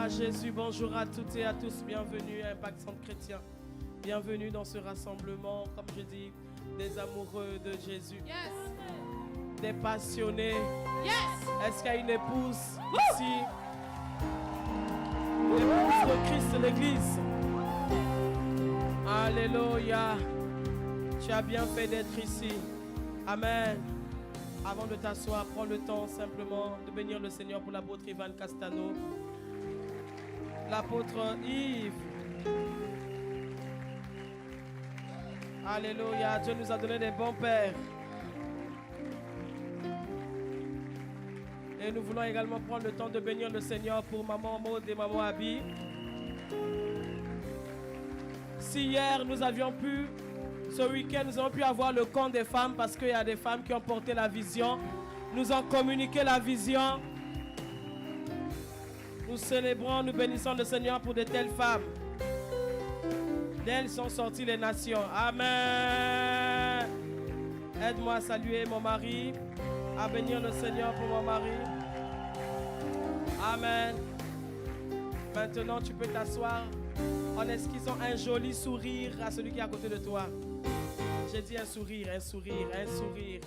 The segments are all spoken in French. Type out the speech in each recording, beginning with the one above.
à Jésus, bonjour à toutes et à tous, bienvenue à Impact Centre Chrétien. Bienvenue dans ce rassemblement, comme je dis, des amoureux de Jésus. Yes. Des passionnés. Yes. Est-ce qu'il y a une épouse ici? L'épouse de Christ, l'Église. Alléluia. Tu as bien fait d'être ici. Amen. Avant de t'asseoir, prends le temps simplement de bénir le Seigneur pour l'apôtre Ivan Castano, l'apôtre Yves. Alléluia. Dieu nous a donné des bons pères. Et nous voulons également prendre le temps de bénir le Seigneur pour maman Maud et maman Abby. Si hier nous avions pu, ce week-end nous avons pu avoir le camp des femmes parce qu'il y a des femmes qui ont porté la vision, nous ont communiqué la vision. Nous célébrons, nous bénissons le Seigneur pour de telles femmes. D'elles sont sorties les nations. Amen. Aide-moi à saluer mon mari, à bénir le Seigneur pour mon mari. Amen. Maintenant, tu peux t'asseoir en esquissant un joli sourire à celui qui est à côté de toi. J'ai dit un sourire, un sourire, un sourire.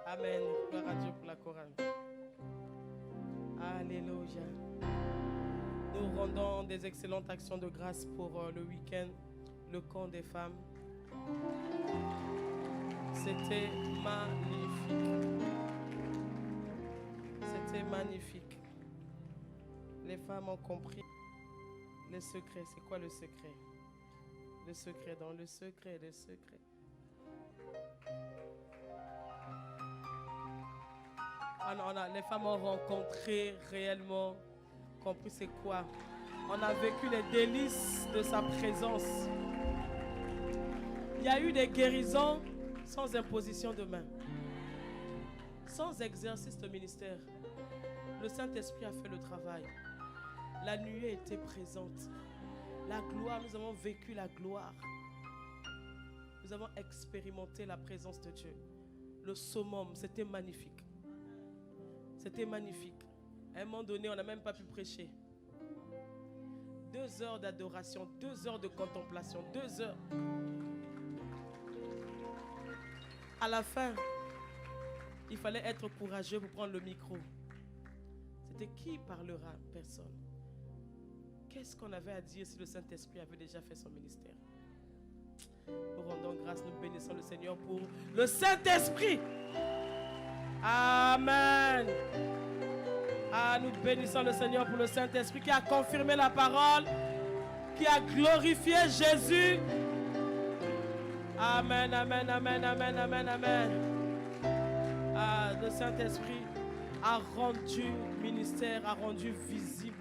Amen. Gloire à Dieu pour la chorale. Alléluia. Nous rendons des excellentes actions de grâce pour le week-end, le camp des femmes. C'était magnifique. C'était magnifique. Les femmes ont compris le secret. C'est quoi le secret? Le secret dans le secret, le secret. Les femmes ont rencontré réellement, compris c'est quoi. On a vécu les délices de sa présence. Il y a eu des guérisons sans imposition de main, sans exercice de ministère. Le Saint-Esprit a fait le travail. La nuée était présente. La gloire, nous avons vécu la gloire. Nous avons expérimenté la présence de Dieu. Le summum, c'était magnifique. C'était magnifique. À un moment donné, on n'a même pas pu prêcher. 2 heures d'adoration, 2 heures de contemplation, 2 heures. À la fin, il fallait être courageux pour prendre le micro. C'était qui parlera? Personne. Qu'est-ce qu'on avait à dire si le Saint-Esprit avait déjà fait son ministère? Nous rendons grâce, nous bénissons le Seigneur pour le Saint-Esprit. Amen. Nous bénissons le Seigneur pour le Saint-Esprit qui a confirmé la parole, qui a glorifié Jésus. Amen, amen, amen, amen, amen, amen. Le Saint-Esprit a rendu ministère, a rendu visible.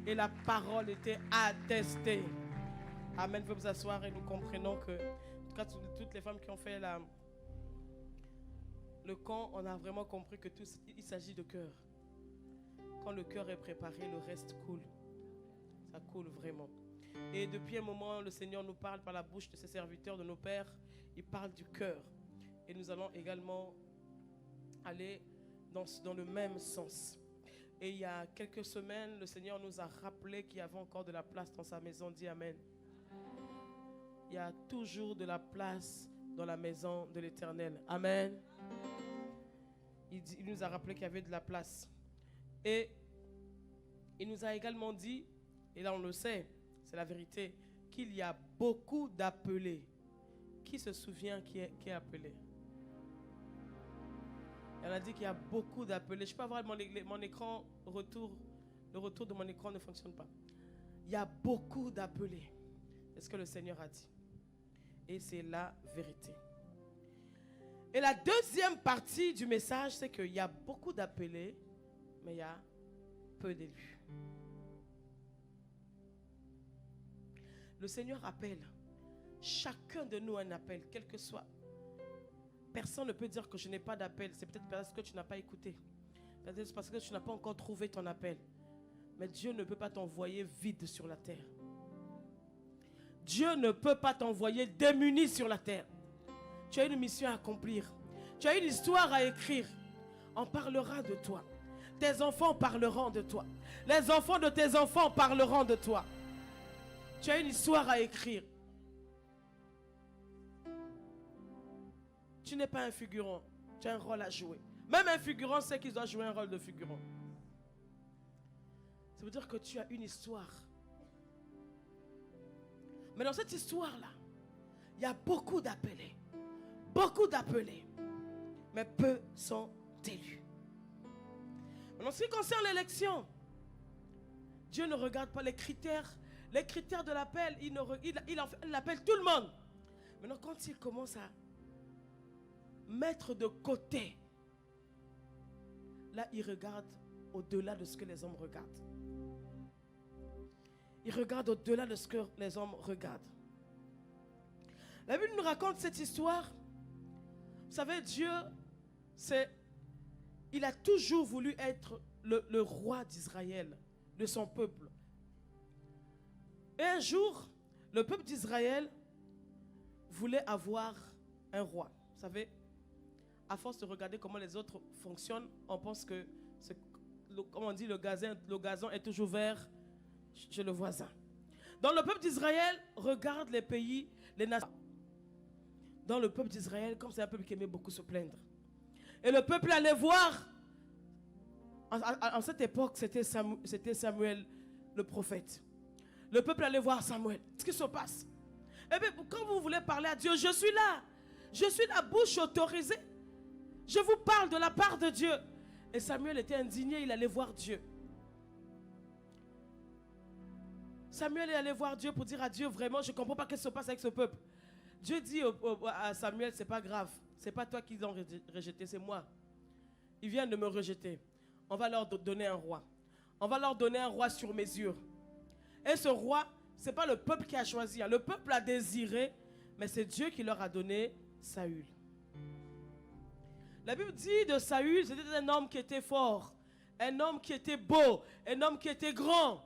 Et la parole était attestée. Amen. Vous pouvez vous asseoir et nous comprenons que, en tout cas, toutes les femmes qui ont fait le camp, on a vraiment compris que il s'agit de cœur. Quand le cœur est préparé, le reste coule. Ça coule vraiment. Et depuis un moment, le Seigneur nous parle par la bouche de ses serviteurs, de nos pères. Il parle du cœur. Et nous allons également aller dans le même sens. Et il y a quelques semaines, le Seigneur nous a rappelé qu'il y avait encore de la place dans sa maison. Dis Amen. Il y a toujours de la place dans la maison de l'Éternel. Amen. Il nous a rappelé qu'il y avait de la place. Et il nous a également dit, et là on le sait, c'est la vérité, qu'il y a beaucoup d'appelés. Qui se souvient qui est appelé? Elle a dit qu'il y a beaucoup d'appelés. Je peux avoir mon écran retour. Le retour de mon écran ne fonctionne pas. Il y a beaucoup d'appelés. C'est ce que le Seigneur a dit. Et c'est la vérité. Et la deuxième partie du message, c'est qu'il y a beaucoup d'appelés, mais il y a peu d'élus. Le Seigneur appelle. Chacun de nous a un appel, quel que soit. Personne ne peut dire que je n'ai pas d'appel. C'est peut-être parce que tu n'as pas écouté. Peut-être parce que tu n'as pas encore trouvé ton appel. Mais Dieu ne peut pas t'envoyer vide sur la terre. Dieu ne peut pas t'envoyer démuni sur la terre. Tu as une mission à accomplir. Tu as une histoire à écrire. On parlera de toi. tes enfants parleront de toi. Les enfants de tes enfants parleront de toi. Tu as une histoire à écrire. Tu n'es pas un figurant. Tu as un rôle à jouer. Même un figurant sait qu'il doit jouer un rôle de figurant. Ça veut dire que tu as une histoire. Mais dans cette histoire-là, il y a beaucoup d'appelés. Beaucoup d'appelés. Mais peu sont élus. En ce qui concerne l'élection, Dieu ne regarde pas les critères. Les critères de l'appel, il appelle tout le monde. Maintenant, quand il commence à mettre de côté, là, il regarde au-delà de ce que les hommes regardent. Il regarde au-delà de ce que les hommes regardent. La Bible nous raconte cette histoire. Vous savez, Dieu, il a toujours voulu être le roi d'Israël, de son peuple. Et un jour, le peuple d'Israël voulait avoir un roi. Vous savez, à force de regarder comment les autres fonctionnent, on pense que, comme on dit, le gazon est toujours vert chez le voisin. Donc le peuple d'Israël regarde les pays, les nations. Dans le peuple d'Israël, comme c'est un peuple qui aimait beaucoup se plaindre. Et le peuple allait voir. En cette époque, c'était Samuel le prophète. Le peuple allait voir Samuel. Ce qui se passe. Et bien, quand vous voulez parler à Dieu, je suis là. Je suis la bouche autorisée. Je vous parle de la part de Dieu. Et Samuel était indigné, il allait voir Dieu. Samuel est allé voir Dieu pour dire à Dieu, vraiment, je ne comprends pas ce qui se passe avec ce peuple. Dieu dit à Samuel, c'est pas grave. C'est pas toi qui l'ont rejeté, c'est moi. Ils viennent de me rejeter. On va leur donner un roi. On va leur donner un roi sur mesure. Et ce roi, ce n'est pas le peuple qui a choisi. Le peuple a désiré, mais c'est Dieu qui leur a donné Saül. La Bible dit de Saül, c'était un homme qui était fort, un homme qui était beau, un homme qui était grand.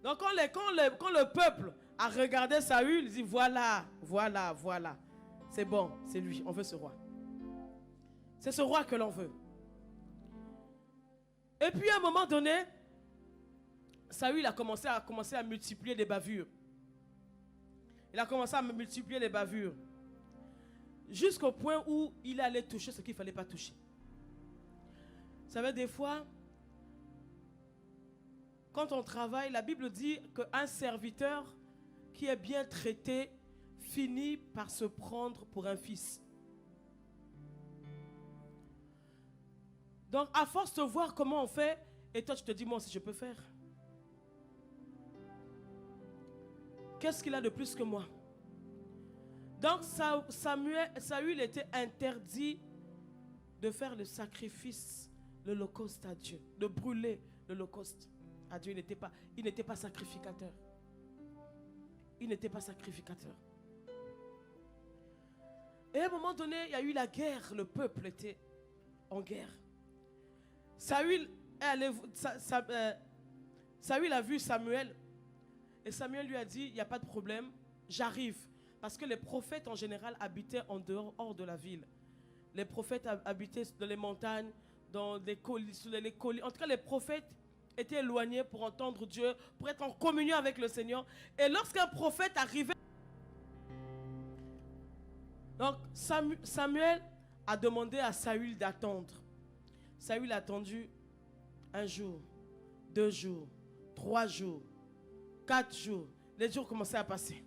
Donc quand le peuple a regardé Saül, il dit voilà. C'est bon, c'est lui, on veut ce roi. C'est ce roi que l'on veut. Et puis à un moment donné, Saül a commencé à multiplier les bavures. Il a commencé à multiplier les bavures. Jusqu'au point où il allait toucher ce qu'il ne fallait pas toucher. Vous savez, des fois, quand on travaille, la Bible dit qu'un serviteur qui est bien traité finit par se prendre pour un fils. Donc, à force de voir comment on fait, et toi tu te dis, moi aussi je peux faire. Qu'est-ce qu'il a de plus que moi? Donc, Saül était interdit de faire le sacrifice, l'holocauste à Dieu, de brûler l'holocauste à Dieu. Il n'était pas sacrificateur. Il n'était pas sacrificateur. Et à un moment donné, il y a eu la guerre. Le peuple était en guerre. Saül a vu Samuel. Et Samuel lui a dit, il n'y a pas de problème, j'arrive. Parce que les prophètes en général habitaient en dehors, hors de la ville. Les prophètes habitaient dans les montagnes, dans les collines. En tout cas, les prophètes étaient éloignés pour entendre Dieu, pour être en communion avec le Seigneur. Et lorsqu'un prophète arrivait, donc Samuel a demandé à Saül d'attendre. Saül a attendu 1 jour, 2 jours, 3 jours, 4 jours. Les jours commençaient à passer.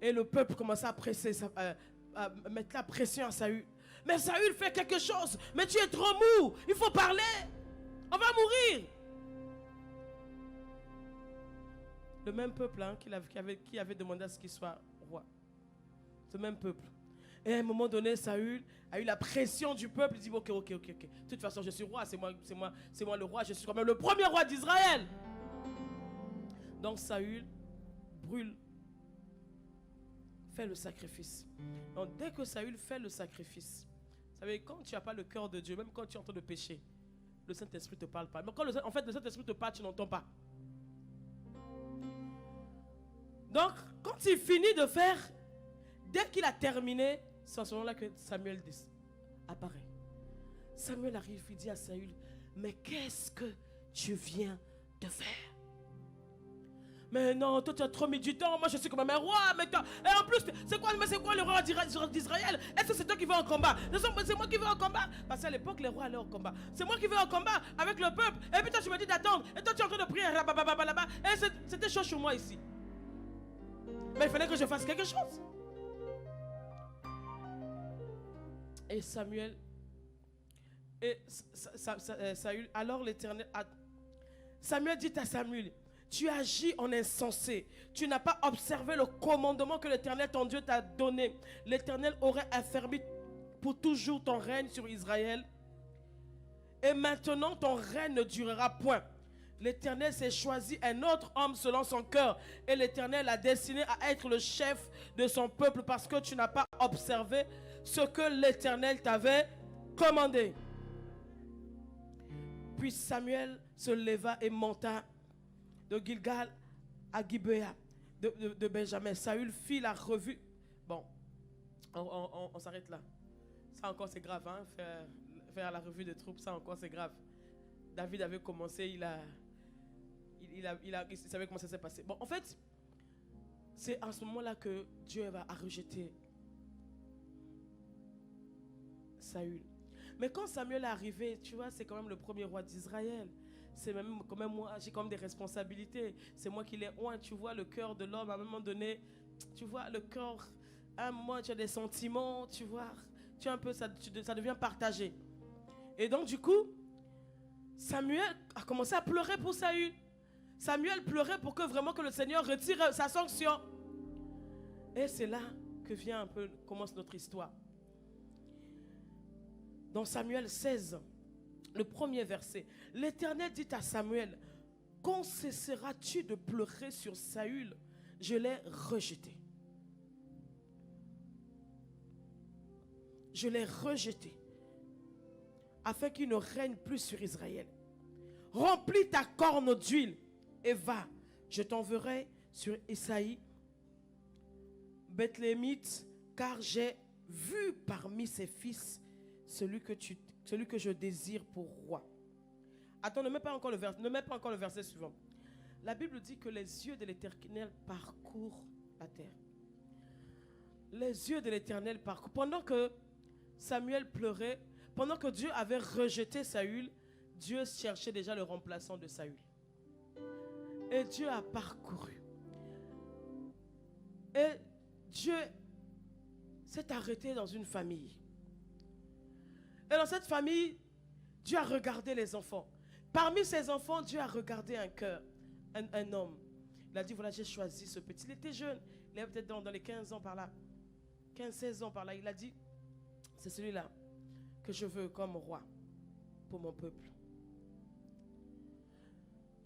Et le peuple commençait à presser, à mettre la pression à Saül. Mais Saül fait quelque chose. Mais tu es trop mou. Il faut parler. On va mourir. Le même peuple qui avait demandé à ce qu'il soit roi. Ce même peuple. Et à un moment donné, Saül a eu la pression du peuple. Il dit, ok. De toute façon, je suis roi. C'est moi le roi. Je suis quand même le premier roi d'Israël. Donc Saül fait le sacrifice. Donc dès que Saül fait le sacrifice, vous savez, quand tu n'as pas le cœur de Dieu, même quand tu es en train de pécher, le Saint-Esprit ne te parle pas. Mais quand le Saint-Esprit te parle, tu n'entends pas. Donc, quand il finit de faire, dès qu'il a terminé, c'est à ce moment-là que Samuel apparaît. Samuel arrive, il dit à Saül, mais qu'est-ce que tu viens de faire? Mais non, toi tu as trop mis du temps, moi je suis quand même un roi. Et en plus, c'est quoi le roi d'Israël? Est-ce que c'est toi qui vas en combat? C'est moi qui vais en combat. Parce qu'à l'époque, les rois allaient en combat. C'est moi qui vais en combat avec le peuple. Et puis toi tu me dis d'attendre. Et toi tu es en train de prier là-bas. Et c'était chaud sur moi ici. Mais il fallait que je fasse quelque chose. Et Samuel, Saül, alors l'Éternel, Samuel dit à Samuel, tu agis en insensé, tu n'as pas observé le commandement que l'Éternel ton Dieu t'a donné. L'Éternel aurait affermi pour toujours ton règne sur Israël. Et maintenant ton règne ne durera point. L'Éternel s'est choisi un autre homme selon son cœur. Et l'Éternel l'a destiné à être le chef de son peuple parce que tu n'as pas observé ce que l'Éternel t'avait commandé. Puis Samuel se leva et monta de Gilgal à Gibéa de Benjamin. Saül fit la revue. Bon, on s'arrête là. Ça encore c'est grave, hein? Faire la revue de troupes, ça encore c'est grave. David avait commencé, il savait comment ça s'est passé. Bon, en fait, c'est en ce moment-là que Dieu va rejeter Saül. Mais quand Samuel est arrivé, tu vois, c'est quand même le premier roi d'Israël. C'est même quand même moi, j'ai quand même des responsabilités. C'est moi qui l'ai oint, tu vois, le cœur de l'homme à un moment donné. Tu vois, le cœur, à un moment, tu as des sentiments, tu vois. Tu as un peu, ça devient partagé. Et donc, du coup, Samuel a commencé à pleurer pour Saül. Samuel pleurait pour que vraiment que le Seigneur retire sa sanction. Et c'est là que vient un peu, commence notre histoire. Dans Samuel 16, le premier verset, l'Éternel dit à Samuel, quand cesseras-tu de pleurer sur Saül? Je l'ai rejeté. Je l'ai rejeté, afin qu'il ne règne plus sur Israël. Remplis ta corne d'huile et va. Je t'enverrai sur Isaïe, Bethléemite, car j'ai vu parmi ses fils celui que je désire pour roi. Attends, ne mets pas encore le verset suivant. La Bible dit que les yeux de l'Éternel parcourent la terre. Les yeux de l'Éternel parcourent. Pendant que Samuel pleurait, pendant que Dieu avait rejeté Saül, Dieu cherchait déjà le remplaçant de Saül. Et Dieu a parcouru. Et Dieu s'est arrêté dans une famille. Et dans cette famille, Dieu a regardé les enfants. Parmi ces enfants, Dieu a regardé un cœur, un homme. Il a dit, voilà, j'ai choisi ce petit. Il était jeune, il est peut-être dans les 15 ans par là. 15-16 ans par là. Il a dit, c'est celui-là que je veux comme roi pour mon peuple.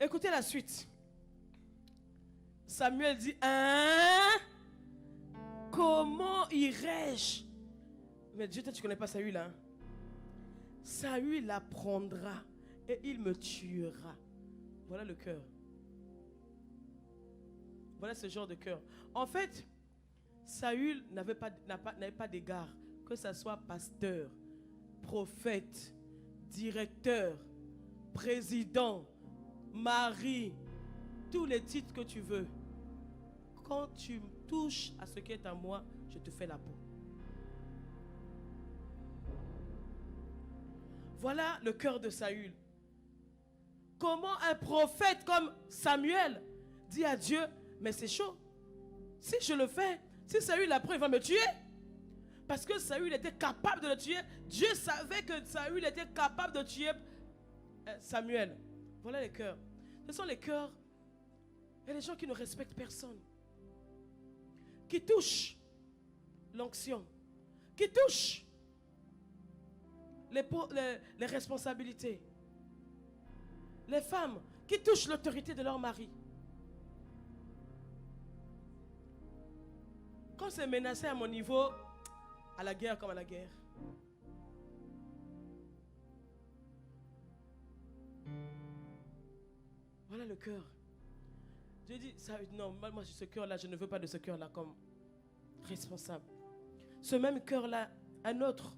Écoutez la suite. Samuel dit, hein? Comment irai-je? Mais Dieu, toi, tu ne connais pas Saül, hein? Saül l'apprendra et il me tuera. Voilà le cœur. Voilà ce genre de cœur. En fait, Saül n'avait pas d'égard, que ce soit pasteur, prophète, directeur, président, mari, tous les titres que tu veux. Quand tu touches à ce qui est à moi, je te fais la peau. Voilà le cœur de Saül. Comment un prophète comme Samuel dit à Dieu, mais c'est chaud. Si je le fais, si Saül apprend, il va me tuer. Parce que Saül était capable de le tuer. Dieu savait que Saül était capable de tuer Samuel. Voilà les cœurs. Ce sont les cœurs. Il y a des gens qui ne respectent personne. Qui touchent l'onction. Qui touchent les responsabilités. Les femmes qui touchent l'autorité de leur mari. Quand c'est menacé à mon niveau, à la guerre comme à la guerre. Voilà le cœur. Dieu dit, non, moi ce cœur-là, je ne veux pas de ce cœur-là comme responsable. Ce même cœur-là, un autre.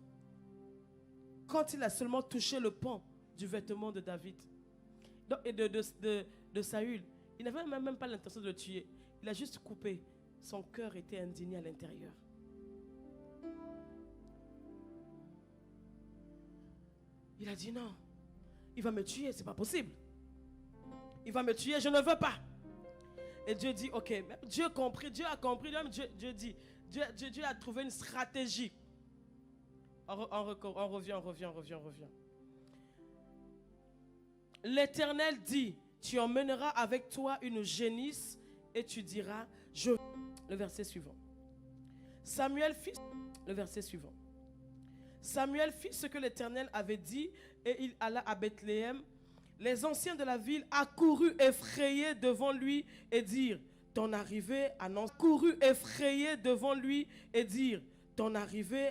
quand il a seulement touché le pan du vêtement de David et de Saül, il n'avait même pas l'intention de le tuer. Il a juste coupé. Son cœur était indigné à l'intérieur. Il a dit non, il va me tuer, c'est pas possible. Il va me tuer, je ne veux pas. Et Dieu dit, ok, Dieu a compris, Dieu a trouvé une stratégie. On revient. L'Éternel dit, tu emmèneras avec toi une génisse et tu diras, le verset suivant. Samuel fit ce que l'Éternel avait dit et il alla à Bethléem. Les anciens de la ville accoururent effrayés devant lui et dirent, ton arrivée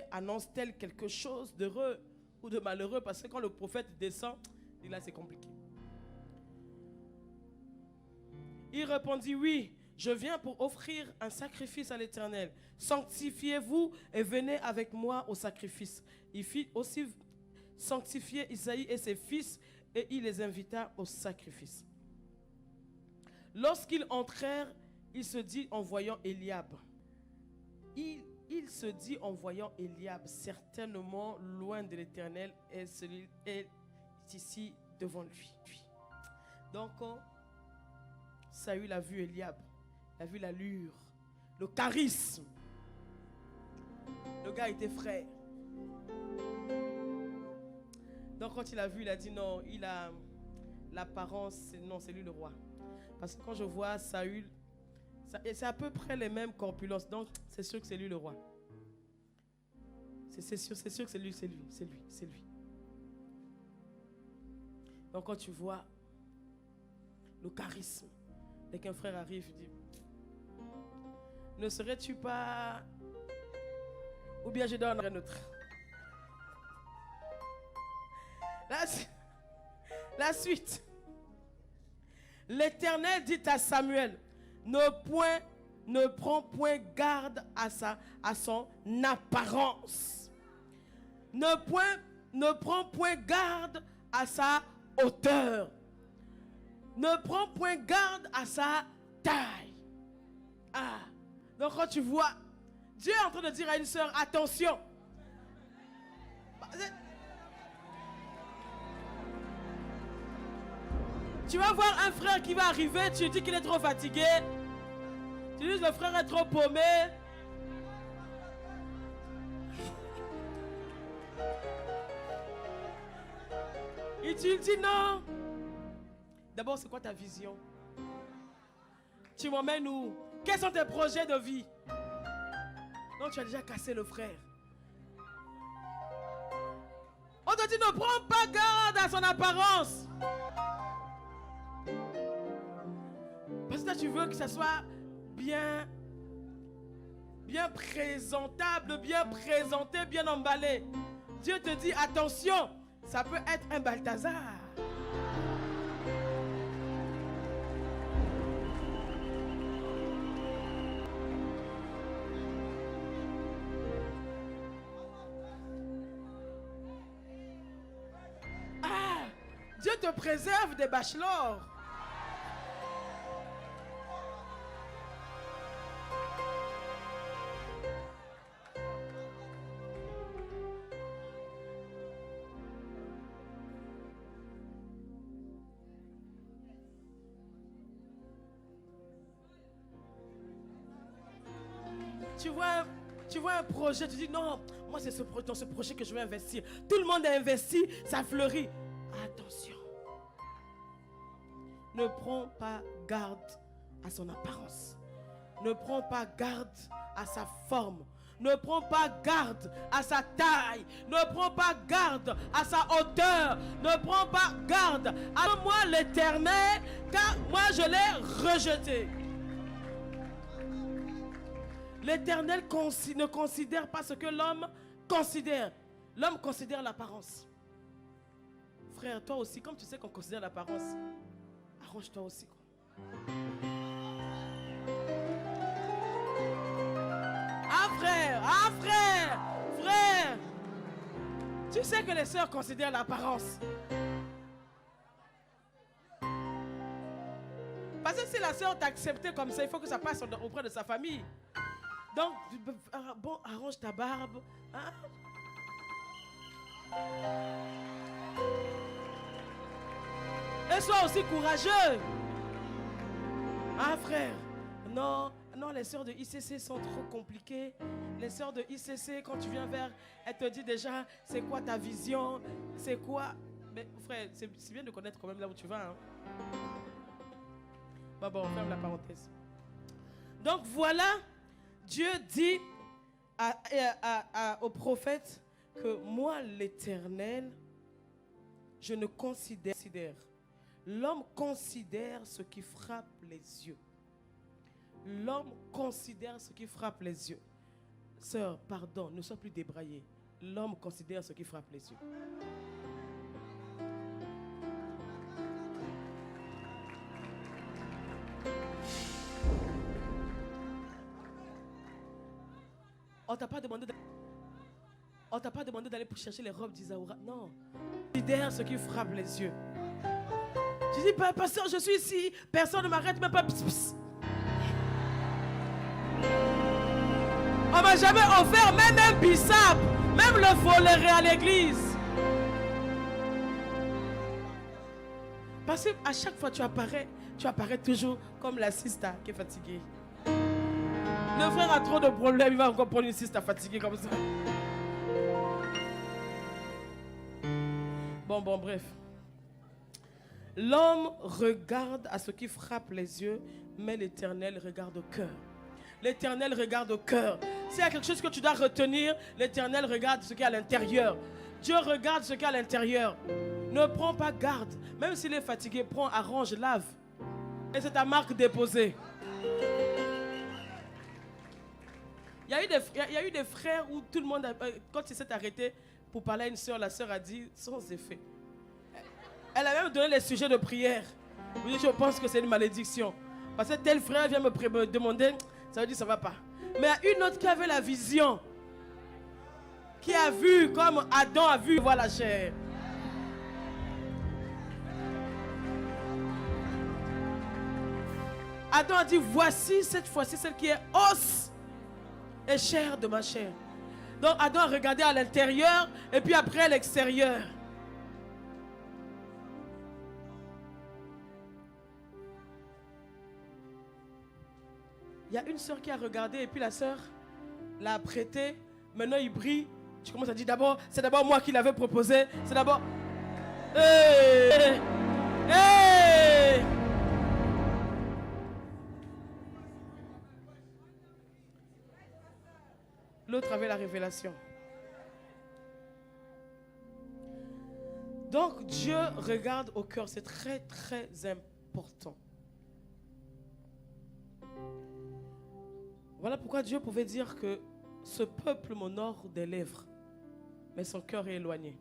annonce-t-elle quelque chose d'heureux ou de malheureux? Parce que quand le prophète descend, il dit là c'est compliqué. Il répondit, oui, je viens pour offrir un sacrifice à l'Éternel. Sanctifiez-vous et venez avec moi au sacrifice. Il fit aussi sanctifier Isaïe et ses fils et il les invita au sacrifice. Lorsqu'ils entrèrent, il se dit en voyant Eliab. Il se dit en voyant Eliab, certainement loin de l'Éternel et celui est ici devant lui. Donc, Saül a vu Eliab, il a vu l'allure, le charisme. Le gars était frère. Donc quand il a vu, il a dit non, il a l'apparence, non, c'est lui le roi. Parce que quand je vois Saül, c'est à peu près les mêmes corpulences, donc c'est sûr que c'est lui le roi. C'est sûr que c'est lui. Donc quand tu vois le charisme, dès qu'un frère arrive, il dit, ne serais-tu pas, ou bien je donne un autre. La suite. L'Éternel dit à Samuel, ne prends point garde à son apparence. Ne prends point garde à sa hauteur. Ne prends point garde à sa taille. Ah. Donc quand tu vois, Dieu est en train de dire à une sœur, attention. Tu vas voir un frère qui va arriver, tu dis qu'il est trop fatigué. Tu dis que le frère est trop paumé. Et tu lui dis non. D'abord, c'est quoi ta vision? Tu m'emmènes où? Quels sont tes projets de vie? Non, tu as déjà cassé le frère. On te dit ne prends pas garde à son apparence. Parce que toi, tu veux que ça soit bien présentable, bien présenté, bien emballé. Dieu te dit attention, ça peut être un Balthazar. Ah, Dieu te préserve des bachelors. Tu vois un projet, tu dis non, moi c'est dans ce projet que je vais investir. Tout le monde a investi, ça fleurit. Attention. Ne prends pas garde à son apparence. Ne prends pas garde à sa forme. Ne prends pas garde à sa taille. Ne prends pas garde à sa hauteur. Ne prends pas garde à moi l'Éternel, car moi je l'ai rejeté. L'Éternel ne considère pas ce que l'homme considère. L'homme considère l'apparence. Frère, toi aussi, comme tu sais qu'on considère l'apparence, arrange-toi aussi. Ah frère, frère. Tu sais que les sœurs considèrent l'apparence. Parce que si la sœur t'a accepté comme ça, il faut que ça passe auprès de sa famille. Donc, bon, arrange ta barbe. Hein? Et sois aussi courageux. Hein, frère? Non, non, les sœurs de ICC sont trop compliquées. Les sœurs de ICC, quand tu viens vers, elles te disent déjà, c'est quoi ta vision? C'est quoi? Mais frère, c'est bien de connaître quand même là où tu vas. Hein? Bon, on ferme la parenthèse. Donc voilà, Dieu dit au prophète que moi, l'Éternel, je ne considère. L'homme considère ce qui frappe les yeux. L'homme considère ce qui frappe les yeux. Sœur, pardon, ne sois plus débraillée. L'homme considère ce qui frappe les yeux. On t'a pas demandé d'aller pour chercher les robes d'Isaoura. Non. Considère ce qui frappe les yeux. Tu dis, pasteur, je suis ici. Personne ne m'arrête, même pas. Pss, pss. On m'a jamais offert même un bissap. Même le volerai à l'église. Parce qu'à chaque fois tu apparais toujours comme la sista qui est fatiguée. Le frère a trop de problèmes, il va encore prendre une sista fatiguée comme ça. Bon, bref. L'homme regarde à ce qui frappe les yeux, mais l'Éternel regarde au cœur. L'Éternel regarde au cœur. S'il y a quelque chose que tu dois retenir, l'Éternel regarde ce qui est à l'intérieur. Dieu regarde ce qui est à l'intérieur. Ne prends pas garde. Même s'il est fatigué, prends, arrange, lave. Et c'est ta marque déposée. Il y a eu des frères où tout le monde, quand il s'est arrêté pour parler à une soeur, la soeur a dit sans effet. Elle a même donné les sujets de prière. Je pense que c'est une malédiction. Parce que tel frère vient me demander, ça veut dire ça ne va pas. Mais il y a une autre qui avait la vision. Qui a vu comme Adam a vu voir la chair. Adam a dit, voici cette fois-ci celle qui est os et chair de ma chair. Donc Adam a regardé à l'intérieur et puis après à l'extérieur. Il y a une soeur qui a regardé et puis la soeur l'a prêté. Maintenant il brille. Tu commences à dire d'abord, c'est d'abord moi qui l'avais proposé. C'est d'abord... Hey! Hey! L'autre avait la révélation. Donc Dieu regarde au cœur. C'est très très important. Voilà pourquoi Dieu pouvait dire que ce peuple m'honore des lèvres, mais son cœur est éloigné.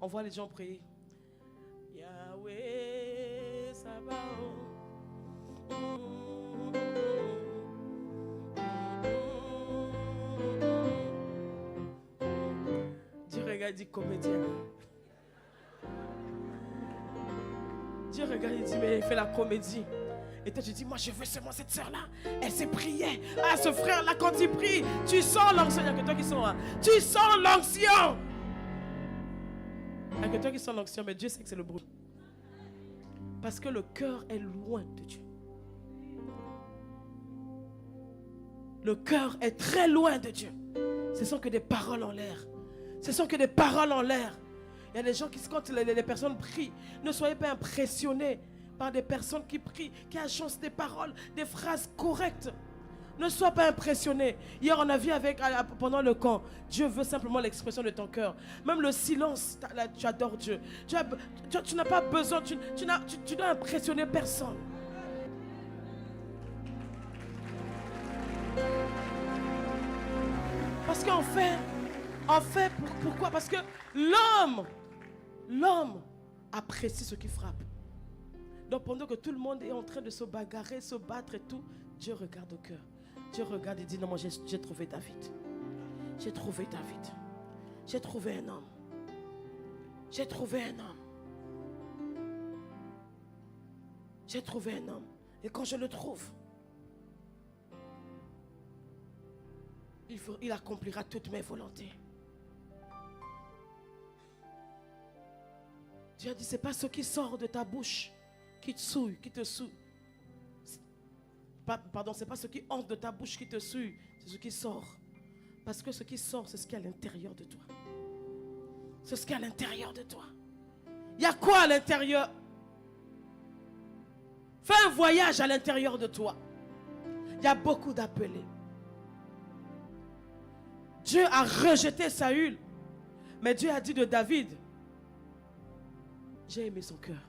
On voit les gens prier. Yahweh Sabaoth. Dieu regarde, il dit comédien. Dieu regarde, il dit mais il fait la comédie. Et toi tu dis, moi je veux seulement cette soeur-là. Elle s'est priée. Ah, ce frère-là, quand il prie, tu sens l'onction. Il n'y a que toi qui sens. Hein. Tu sens l'onction. Il n'y a que toi qui sens l'onction, mais Dieu sait que c'est le bruit. Parce que le cœur est loin de Dieu. Le cœur est très loin de Dieu. Ce sont que des paroles en l'air. Ce sont que des paroles en l'air. Il y a des gens qui, quand les personnes prient, ne soyez pas impressionnés par des personnes qui prient, qui agencent des paroles, des phrases correctes. Ne sois pas impressionné. Hier, on a vu pendant le camp, Dieu veut simplement l'expression de ton cœur. Même le silence, tu adores Dieu. Tu n'as pas besoin, tu dois impressionner personne. Parce qu'en fait, pourquoi? Parce que l'homme apprécie ce qui frappe. Donc pendant que tout le monde est en train de se bagarrer, se battre et tout, Dieu regarde au cœur. Dieu regarde et dit, non, moi j'ai trouvé David. J'ai trouvé David. J'ai trouvé un homme. J'ai trouvé un homme. J'ai trouvé un homme. Et quand je le trouve, il accomplira toutes mes volontés. Dieu a dit, ce n'est pas ce qui sort de ta bouche qui te souille, qui te souille. Pardon, ce n'est pas ce qui entre de ta bouche qui te souille, c'est ce qui sort. Parce que ce qui sort, c'est ce qui est à l'intérieur de toi. C'est ce qui est à l'intérieur de toi. Il y a quoi à l'intérieur? Fais un voyage à l'intérieur de toi. Il y a beaucoup d'appelés. Dieu a rejeté Saül. Mais Dieu a dit de David, j'ai aimé son cœur.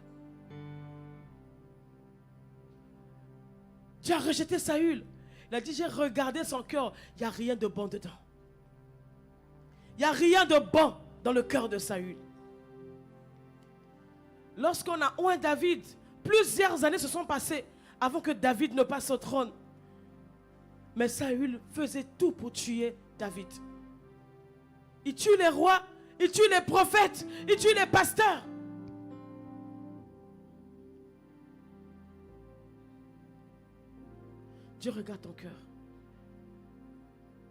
Dieu a rejeté Saül. Il a dit, j'ai regardé son cœur. Il n'y a rien de bon dedans. Il n'y a rien de bon dans le cœur de Saül. Lorsqu'on a oint David, plusieurs années se sont passées avant que David ne passe au trône. Mais Saül faisait tout pour tuer David. Il tue les rois, il tue les prophètes, il tue les pasteurs. Dieu regarde ton cœur.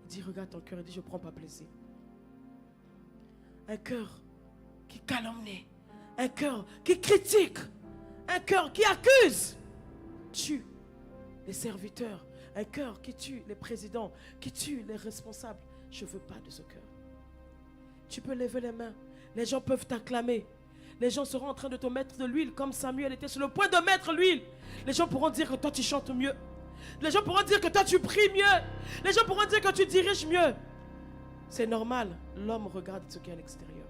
Il dit, regarde ton cœur. Il dit, je ne prends pas plaisir. Un cœur qui calomnie. Un cœur qui critique. Un cœur qui accuse. Tue les serviteurs. Un cœur qui tue les présidents. Qui tue les responsables. Je ne veux pas de ce cœur. Tu peux lever les mains. Les gens peuvent t'acclamer. Les gens seront en train de te mettre de l'huile comme Samuel était sur le point de mettre l'huile. Les gens pourront dire que toi tu chantes mieux. Les gens pourront dire que toi tu pries mieux. Les gens pourront dire que tu diriges mieux. C'est normal. L'homme regarde ce qui est à l'extérieur.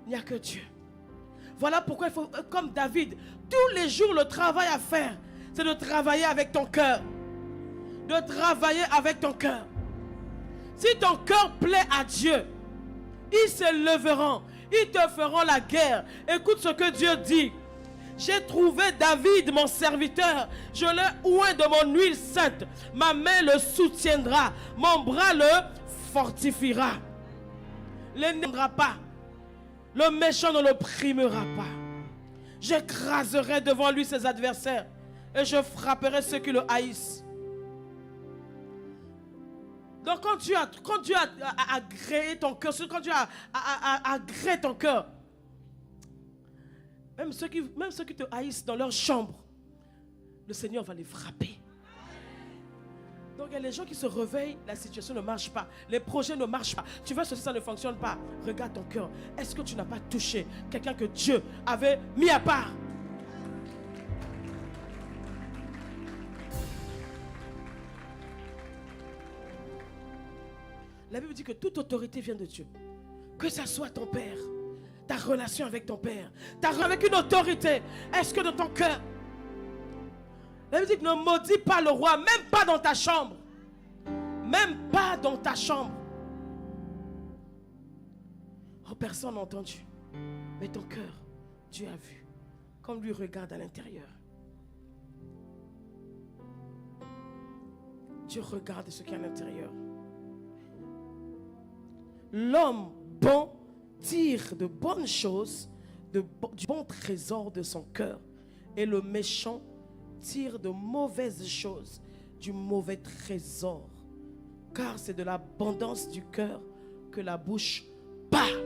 Il n'y a que Dieu. Voilà pourquoi il faut, comme David, tous les jours le travail à faire, c'est de travailler avec ton cœur. De travailler avec ton cœur. Si ton cœur plaît à Dieu, ils se leveront. Ils te feront la guerre. Écoute ce que Dieu dit. J'ai trouvé David, mon serviteur. Je l'ai oint de mon huile sainte. Ma main le soutiendra. Mon bras le fortifiera. L'ennemi n'aimera pas. Le méchant ne l'opprimera pas. J'écraserai devant lui ses adversaires. Et je frapperai ceux qui le haïssent. Donc quand Dieu a agréé ton cœur, quand Dieu a agréé ton cœur, même ceux qui te haïssent dans leur chambre, le Seigneur va les frapper. Donc il y a les gens qui se réveillent, la situation ne marche pas, les projets ne marchent pas, tu vois ceci, ça ne fonctionne pas. Regarde ton cœur. Est-ce que tu n'as pas touché quelqu'un que Dieu avait mis à part? La Bible dit que toute autorité vient de Dieu. Que ça soit ton père, ta relation avec ton père, ta relation avec une autorité. Est-ce que dans ton cœur, la Bible dit que ne maudis pas le roi, même pas dans ta chambre. Même pas dans ta chambre. Oh, personne n'a entendu. Mais ton cœur, Dieu a vu. Comme lui regarde à l'intérieur. Dieu regarde ce qui est à l'intérieur. L'homme bon tire de bonnes choses du bon trésor de son cœur. Et le méchant tire de mauvaises choses du mauvais trésor. Car c'est de l'abondance du cœur que la bouche parle.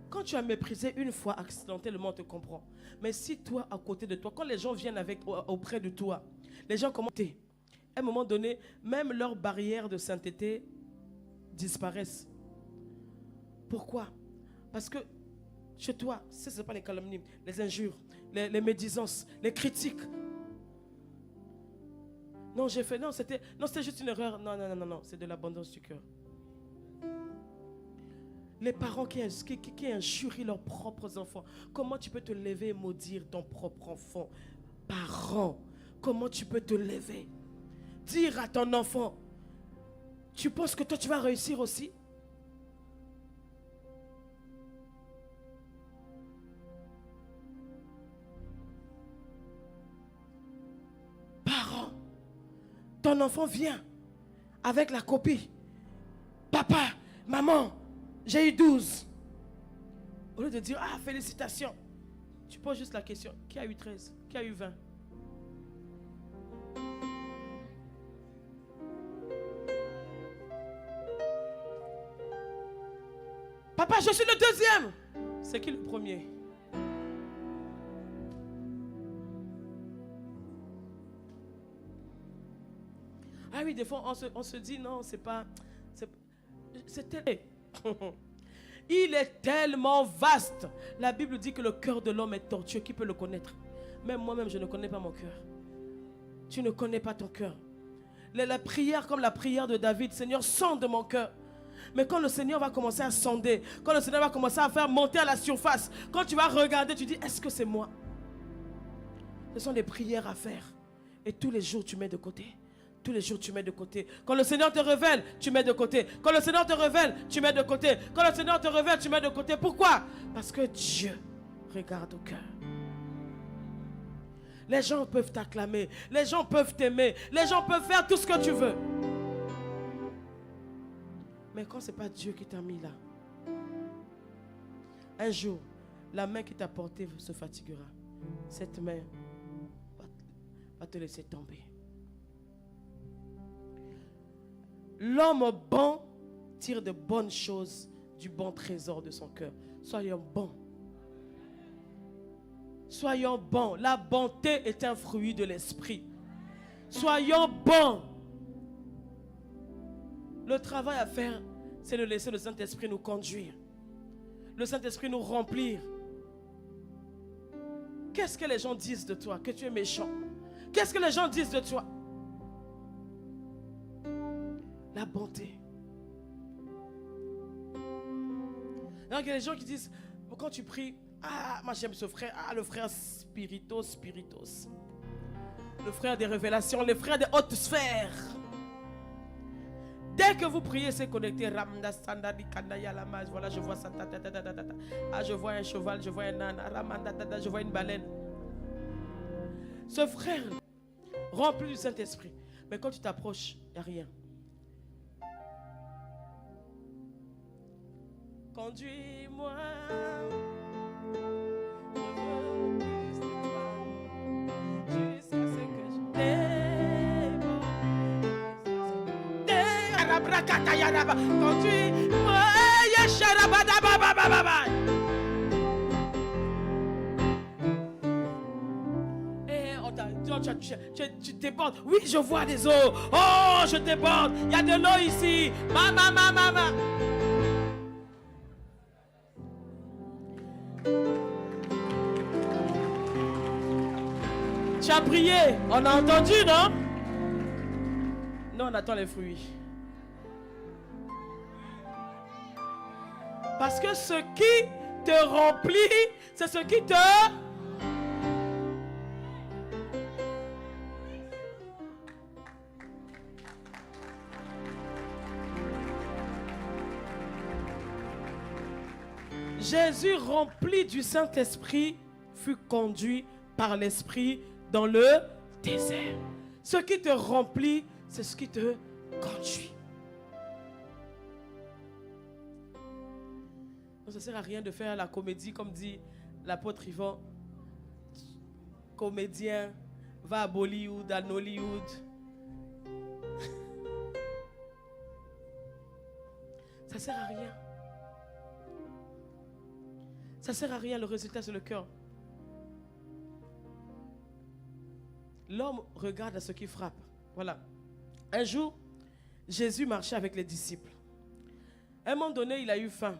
Quand tu as méprisé une fois, accidentellement, on te comprend. Mais si toi, à côté de toi, quand les gens viennent auprès de toi, les gens commentent. À un moment donné, même leurs barrières de sainteté disparaissent. Pourquoi? Parce que chez toi, ce n'est pas les calomnies, les injures, les médisances, les critiques. Non, j'ai fait, non, c'était juste une erreur. Non, c'est de l'abondance du cœur. Les parents qui injurient leurs propres enfants. Comment tu peux te lever et maudire ton propre enfant? Parents, comment tu peux te lever? Dire à ton enfant, tu penses que toi tu vas réussir aussi? Parents, ton enfant vient avec la copie. Papa, maman, j'ai eu 12. Au lieu de dire, ah, félicitations, tu poses juste la question, qui a eu 13? Qui a eu 20? Papa, je suis le deuxième. C'est qui le premier? Ah oui, des fois, on se dit, non, c'est pas... Il est tellement vaste. La Bible dit que le cœur de l'homme est tortueux. Qui peut le connaître? Même moi-même, je ne connais pas mon cœur. Tu ne connais pas ton cœur. La prière comme la prière de David, Seigneur, sonde mon cœur. Mais quand le Seigneur va commencer à sonder, quand le Seigneur va commencer à faire monter à la surface, quand tu vas regarder, tu dis, est-ce que c'est moi? Ce sont des prières à faire. Et tous les jours, tu mets de côté. Tous les jours, tu mets de côté. Quand le Seigneur te révèle, tu mets de côté. Quand le Seigneur te révèle, tu mets de côté. Quand le Seigneur te révèle, tu mets de côté. Pourquoi? Parce que Dieu regarde au cœur. Les gens peuvent t'acclamer. Les gens peuvent t'aimer. Les gens peuvent faire tout ce que tu veux. Mais quand ce n'est pas Dieu qui t'a mis là, un jour, la main qui t'a porté se fatiguera. Cette main va te laisser tomber. L'homme bon tire de bonnes choses du bon trésor de son cœur. Soyons bons. Soyons bons. La bonté est un fruit de l'esprit. Soyons bons. Le travail à faire, c'est de laisser le Saint-Esprit nous conduire. Le Saint-Esprit nous remplir. Qu'est-ce que les gens disent de toi? Que tu es méchant. Qu'est-ce que les gens disent de toi? La bonté. Donc il y a des gens qui disent, quand tu pries, ah, moi j'aime ce frère, ah, le frère spiritos. Le frère des révélations, le frère des hautes sphères. Dès que vous priez, c'est connecté. Voilà, je vois ça. Ah, je vois un cheval, je vois un âne. Je vois une baleine. Ce frère, rempli du Saint-Esprit. Mais quand tu t'approches, il n'y a rien. Conduis-moi. Je veux plus de toi. Jusqu'à ce que je conduis-moi. Tu débordes. Oui, je vois des eaux. Oh, je déborde. Il y a de l'eau ici. Mama. Tu as prié. On a entendu, non? Non, on attend les fruits. Parce que ce qui te remplit, c'est ce qui te... Jésus, rempli du Saint-Esprit, fut conduit par l'Esprit dans le désert. Ce qui te remplit, c'est ce qui te conduit. Ça ne sert à rien de faire la comédie, comme dit l'apôtre Yvon. Comédien, va à Bollywood, à Nollywood. Ça ne sert à rien. Ça ne sert à rien, le résultat c'est le cœur. L'homme regarde à ce qui frappe. Voilà. Un jour, Jésus marchait avec les disciples. À un moment donné, il a eu faim.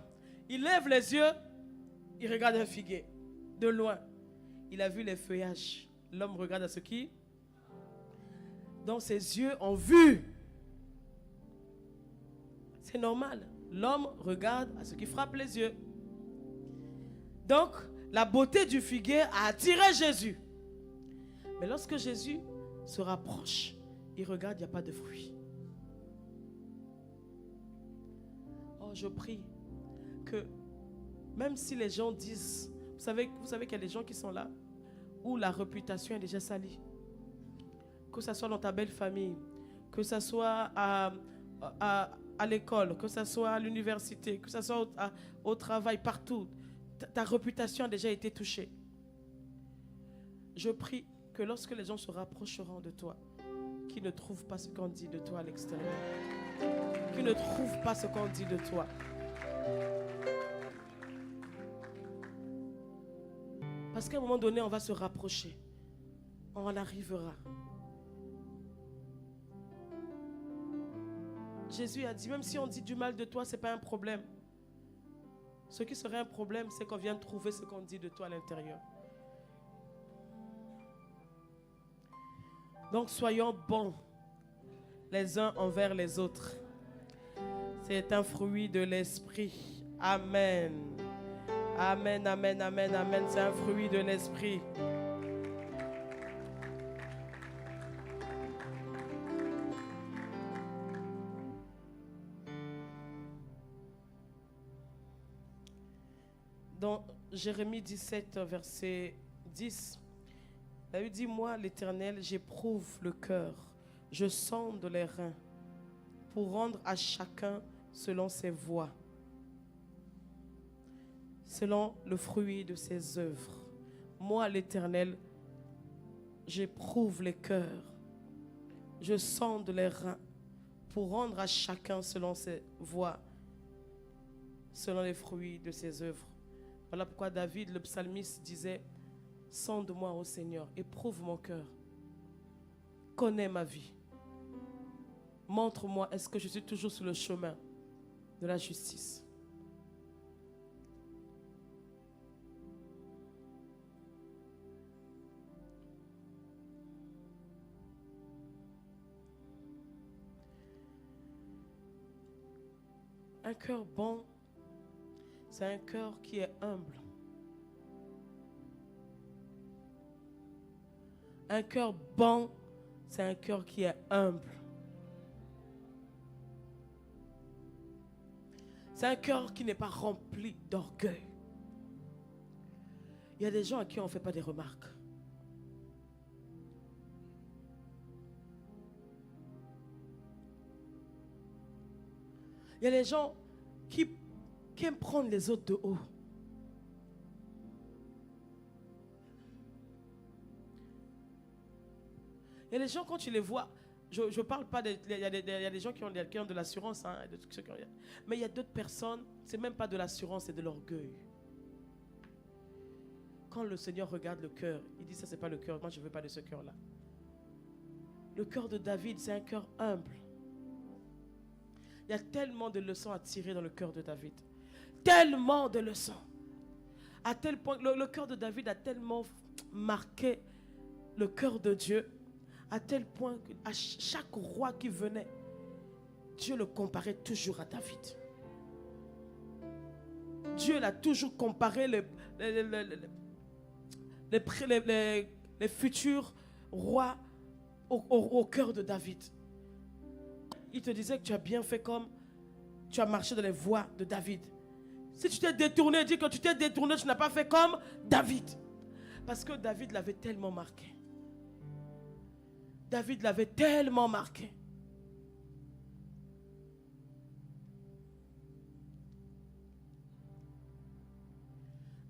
Il lève les yeux, il regarde un figuier. De loin, il a vu les feuillages. L'homme regarde à ce qui... Donc ses yeux ont vu. C'est normal. L'homme regarde à ce qui frappe les yeux. Donc, la beauté du figuier a attiré Jésus. Mais lorsque Jésus se rapproche, il regarde, il n'y a pas de fruits. Oh, je prie que même si les gens disent, vous savez qu'il y a des gens qui sont là, où la réputation est déjà salie. Que ce soit dans ta belle famille, que que ce soit à l'école, que ce soit à l'université, que ce soit au travail, partout, ta réputation a déjà été touchée. Je prie que lorsque les gens se rapprocheront de toi, qu'ils ne trouvent pas ce qu'on dit de toi à l'extérieur. Qu'ils ne trouvent pas ce qu'on dit de toi. Parce qu'à un moment donné, on va se rapprocher. On en arrivera. Jésus a dit, même si on dit du mal de toi, ce n'est pas un problème. Ce qui serait un problème, c'est qu'on vient trouver ce qu'on dit de toi à l'intérieur. Donc soyons bons les uns envers les autres. C'est un fruit de l'esprit. Amen. Amen, amen, amen, amen. C'est un fruit de l'esprit. Dans Jérémie 17, verset 10, David dit, moi l'Éternel, j'éprouve le cœur, je sonde les reins pour rendre à chacun selon ses voies, selon le fruit de ses œuvres. Moi l'Éternel, j'éprouve les cœurs, je sonde les reins pour rendre à chacun selon ses voies, selon les fruits de ses œuvres. Voilà pourquoi David, le psalmiste, disait, sonde-moi, ô Seigneur, éprouve mon cœur, connais ma vie. Montre-moi, est-ce que je suis toujours sur le chemin de la justice? Un cœur bon, c'est un cœur qui est humble. Un cœur bon, c'est un cœur qui est humble. C'est un cœur qui n'est pas rempli d'orgueil. Il y a des gens à qui on ne fait pas des remarques. Il y a des gens qui aiment prendre les autres de haut. Il y a des gens, quand tu les vois, je ne parle pas, il y a des gens qui ont de l'assurance, hein, mais il y a d'autres personnes, ce n'est même pas de l'assurance, c'est de l'orgueil. Quand le Seigneur regarde le cœur, il dit, ça c'est pas le cœur, moi je ne veux pas de ce cœur-là. Le cœur de David, c'est un cœur humble. Il y a tellement de leçons à tirer dans le cœur de David. Tellement de leçons. À tel point, le cœur de David a tellement marqué le cœur de Dieu, à tel point qu'à chaque roi qui venait, Dieu le comparait toujours à David. Dieu l'a toujours comparé les futurs rois au cœur de David. Il te disait que tu as bien fait comme tu as marché dans les voies de David. Si tu t'es détourné, dis que tu t'es détourné, tu n'as pas fait comme David. Parce que David l'avait tellement marqué. David l'avait tellement marqué.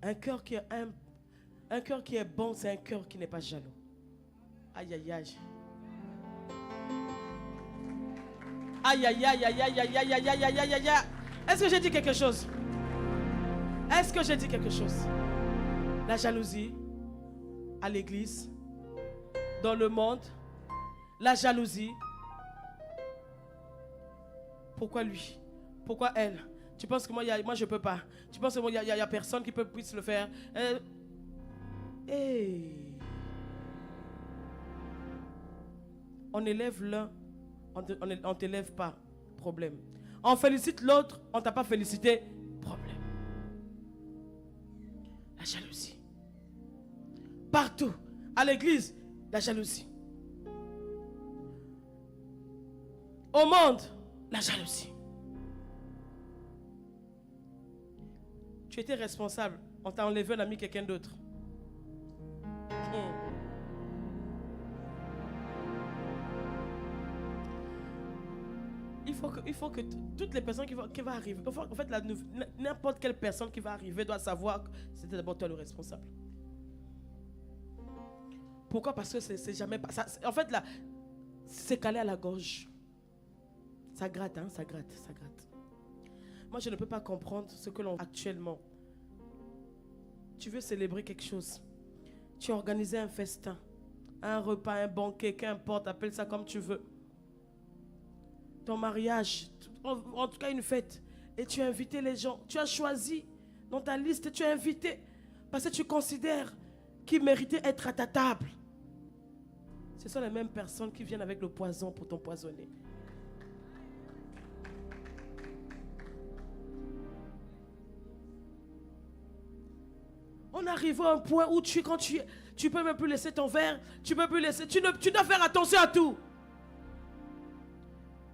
Un cœur qui est bon, c'est un cœur qui n'est pas jaloux. Aïe, aïe, aïe. Aïe, aïe, aïe, aïe, aïe, aïe, aïe, aïe, aïe, aïe, aïe. Est-ce que j'ai dit quelque chose? Est-ce que j'ai dit quelque chose? La jalousie à l'église, dans le monde, la jalousie. Pourquoi lui? Pourquoi elle? Tu penses que moi je ne peux pas? Tu penses que moi, il n'y a personne qui puisse le faire? Hey. On élève l'un, on ne t'élève pas, problème. On félicite l'autre, on ne t'a pas félicité, problème. La jalousie. Partout, à l'église, la jalousie. Au monde, la jalousie. Tu étais responsable, on t'a enlevé, on a mis quelqu'un d'autre. « 」 » 」 « 」 « 」 « 」 « 」 « 」 « 」 « 」 « 」 « 」 « 」 « 」 « 」 « 」 « 」 « 」 « 」 « 」 « 」 « 」 « 」 « 」 « 」 « 」 « 」 « 」 « 」 « 」 « faut que toutes les personnes qui vont arriver, en fait, n'importe quelle personne qui va arriver doit savoir que c'était d'abord toi le responsable. Pourquoi? Parce que c'est jamais... en fait, là, c'est calé à la gorge. Ça gratte, hein, ça gratte, ça gratte. Moi, je ne peux pas comprendre ce que l'on actuellement. Tu veux célébrer quelque chose. Tu as organisé un festin, un repas, un banquet, qu'importe, appelle ça comme tu veux. Ton mariage, en tout cas une fête. Et tu as invité les gens. Tu as choisi dans ta liste, tu as invité. Parce que tu considères qu'ils méritaient être à ta table. Ce sont les mêmes personnes qui viennent avec le poison pour t'empoisonner. On arrive à un point où tu peux même plus laisser ton verre, tu peux plus laisser, tu dois faire attention à tout.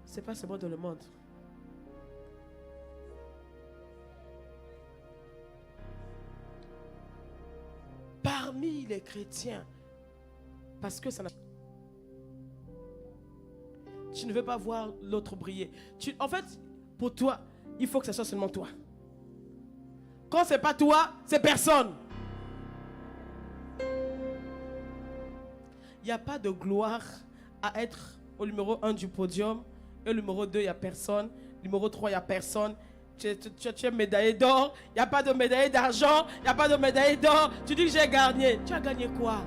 C'est pas seulement dans le monde. Parmi les chrétiens, parce que ça n'a... Tu ne veux pas voir l'autre briller. En fait, pour toi, il faut que ce soit seulement toi. Quand c'est pas toi, c'est personne. Il n'y a pas de gloire à être au numéro 1 du podium. Et au numéro 2, il n'y a personne. Numéro 3, il n'y a personne. Tu es médaillé d'or. Il n'y a pas de médaille d'argent. Il n'y a pas de médaille d'or. Tu dis que j'ai gagné. Tu as gagné quoi?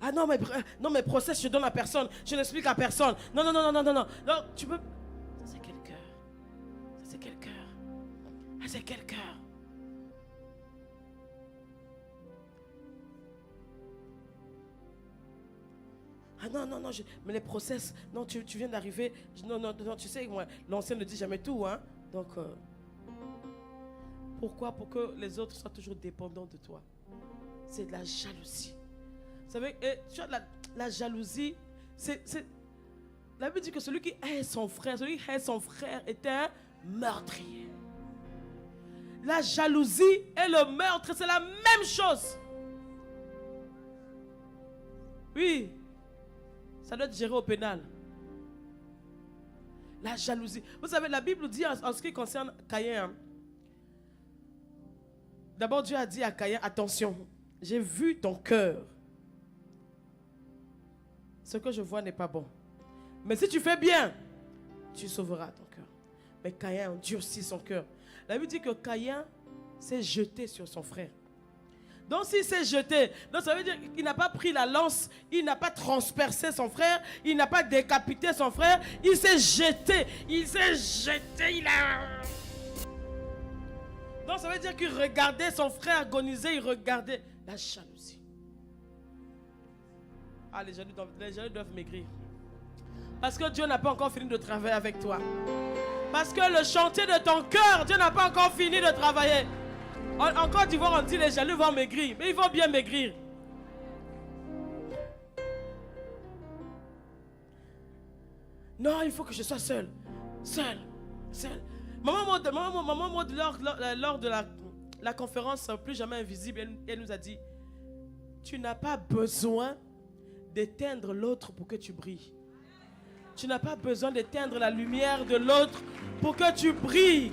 Ah non, mais procès, je donne à personne. Je n'explique à personne. Non. Non, tu peux... Ça, c'est quel cœur? Ça, c'est quel cœur? Ah, c'est quel cœur? Ah non, mais les process, non, tu viens d'arriver. Non, tu sais, moi, l'ancien ne dit jamais tout, hein. Donc, pourquoi? Pour que les autres soient toujours dépendants de toi. C'est de la jalousie. Vous savez, tu as la jalousie, la Bible dit que celui qui hait son frère, est un meurtrier. La jalousie et le meurtre, c'est la même chose. Oui. Ça doit être géré au pénal. La jalousie. Vous savez, la Bible dit en ce qui concerne Caïn. D'abord, Dieu a dit à Caïn, attention, j'ai vu ton cœur. Ce que je vois n'est pas bon. Mais si tu fais bien, tu sauveras ton cœur. Mais Caïn endurcit son cœur. La Bible dit que Caïn s'est jeté sur son frère. Donc s'il s'est jeté, donc ça veut dire qu'il n'a pas pris la lance, il n'a pas transpercé son frère, il n'a pas décapité son frère, il s'est jeté, il a... Donc ça veut dire qu'il regardait son frère agoniser, il regardait la jalousie. Ah, les jaloux doivent maigrir. Parce que Dieu n'a pas encore fini de travailler avec toi. Parce que le chantier de ton cœur, Dieu n'a pas encore fini de travailler. En Côte d'Ivoire, on dit les jaloux vont maigrir. Mais ils vont bien maigrir. Non, il faut que je sois seul. Seul. Maman Maud, lors de la conférence Plus jamais invisible, elle nous a dit, tu n'as pas besoin d'éteindre l'autre pour que tu brilles. Tu n'as pas besoin d'éteindre la lumière de l'autre pour que tu brilles.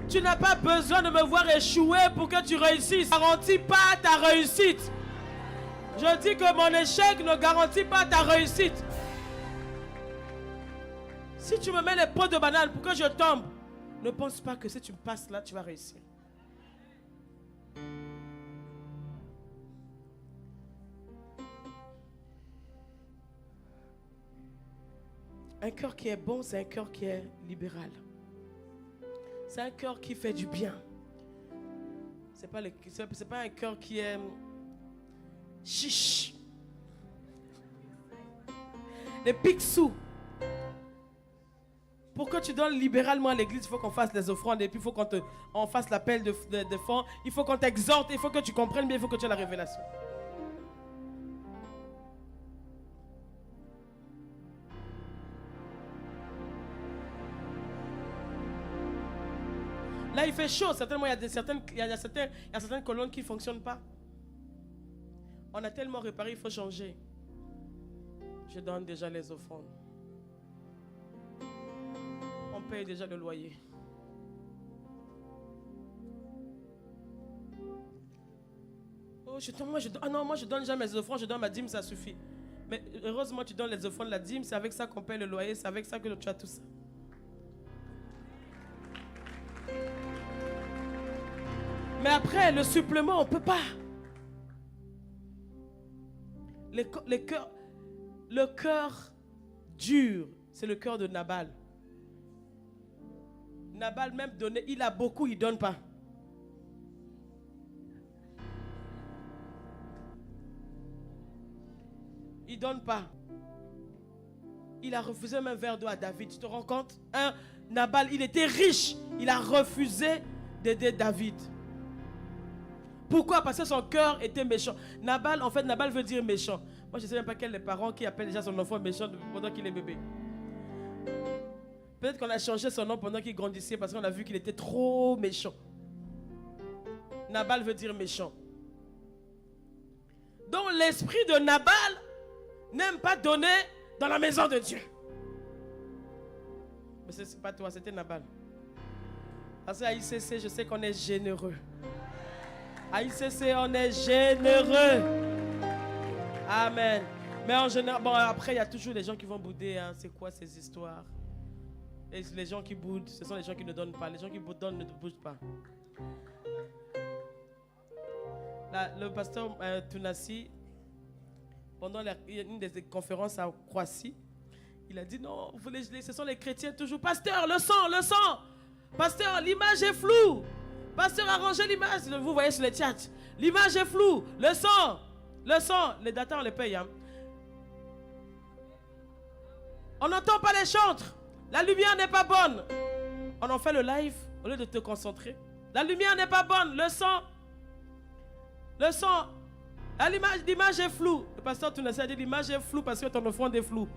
Tu n'as pas besoin de me voir échouer pour que tu réussisses. Ça ne garantit pas ta réussite. Je dis que mon échec ne garantit pas ta réussite. Si tu me mets les pots de banane pour que je tombe, ne pense pas que si tu me passes là, tu vas réussir. Un cœur qui est bon, c'est un cœur qui est libéral. C'est un cœur qui fait du bien. C'est pas un cœur qui est chiche. Les pique-sous. Pour que tu donnes libéralement à l'église, il faut qu'on fasse les offrandes et puis il faut qu'on fasse l'appel de fonds. Il faut qu'on t'exhorte, il faut que tu comprennes bien, il faut que tu aies la révélation. Là, il fait chaud. Certainement, il y a certaines colonnes qui ne fonctionnent pas. On a tellement réparé, il faut changer. Je donne déjà les offrandes. On paye déjà le loyer. Oh, moi je donne déjà mes offrandes, je donne ma dîme, ça suffit. Mais heureusement tu donnes les offrandes, la dîme, c'est avec ça qu'on paye le loyer, c'est avec ça que tu as tout ça. Mais après, le supplément, on ne peut pas. Le cœur dur, c'est le cœur de Nabal. Nabal même donné, il a beaucoup, il ne donne pas. Il ne donne pas. Il a refusé même un verre d'eau à David. Tu te rends compte? Nabal, il était riche. Il a refusé d'aider David. Pourquoi? Parce que son cœur était méchant. Nabal, en fait, Nabal veut dire méchant. Moi, je ne sais même pas quels les parents qui appellent déjà son enfant méchant pendant qu'il est bébé. Peut-être qu'on a changé son nom pendant qu'il grandissait parce qu'on a vu qu'il était trop méchant. Nabal veut dire méchant. Donc, l'esprit de Nabal n'aime pas donner dans la maison de Dieu. Mais ce n'est pas toi, c'était Nabal. Parce qu'à ICC, je sais qu'on est généreux. À ICC, on est généreux. Amen. Mais en général, bon, après, il y a toujours des gens qui vont bouder. Hein. C'est quoi ces histoires? Et les gens qui boudent, ce sont les gens qui ne donnent pas. Les gens qui donnent ne boudent pas. Là, le pasteur Tounassi, pendant une des conférences à Croatie, il a dit non, ce sont les chrétiens toujours. Pasteur, le sang. Pasteur, l'image est floue. Pasteur, arrangez l'image. Vous voyez sur les chats. L'image est floue. Le sang. Les datas, on les paye. Hein. On n'entend pas les chantres. La lumière n'est pas bonne. On en fait le live au lieu de te concentrer. La lumière n'est pas bonne. Le sang. L'image est floue. Le pasteur Tounassi a dit l'image est floue parce que ton offrande est floue.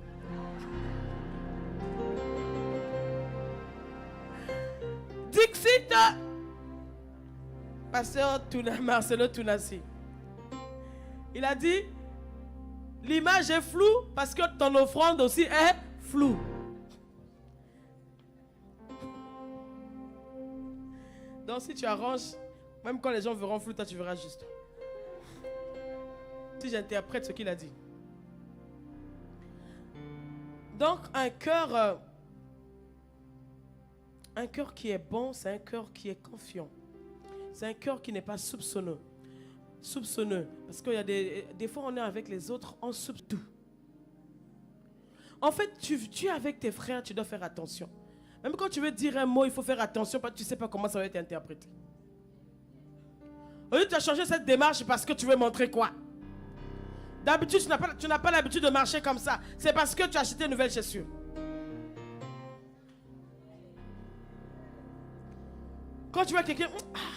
Dixit. Pasteur Marcelo Tounassi. Il a dit l'image est floue parce que ton offrande aussi est floue. Donc si tu arranges, même quand les gens verront flou, toi tu verras juste. Si j'interprète ce qu'il a dit. Donc un cœur qui est bon, c'est un cœur qui est confiant. C'est un cœur qui n'est pas soupçonneux. Parce qu'il y a des fois on est avec les autres, on soupçonne tout. En fait, tu es avec tes frères, tu dois faire attention. Même quand tu veux dire un mot, il faut faire attention parce que tu ne sais pas comment ça va être interprété. Au lieu tu as changé cette démarche parce que tu veux montrer quoi? D'habitude, tu n'as pas l'habitude de marcher comme ça. C'est parce que tu as acheté une nouvelle chaussure. Quand tu vois quelqu'un,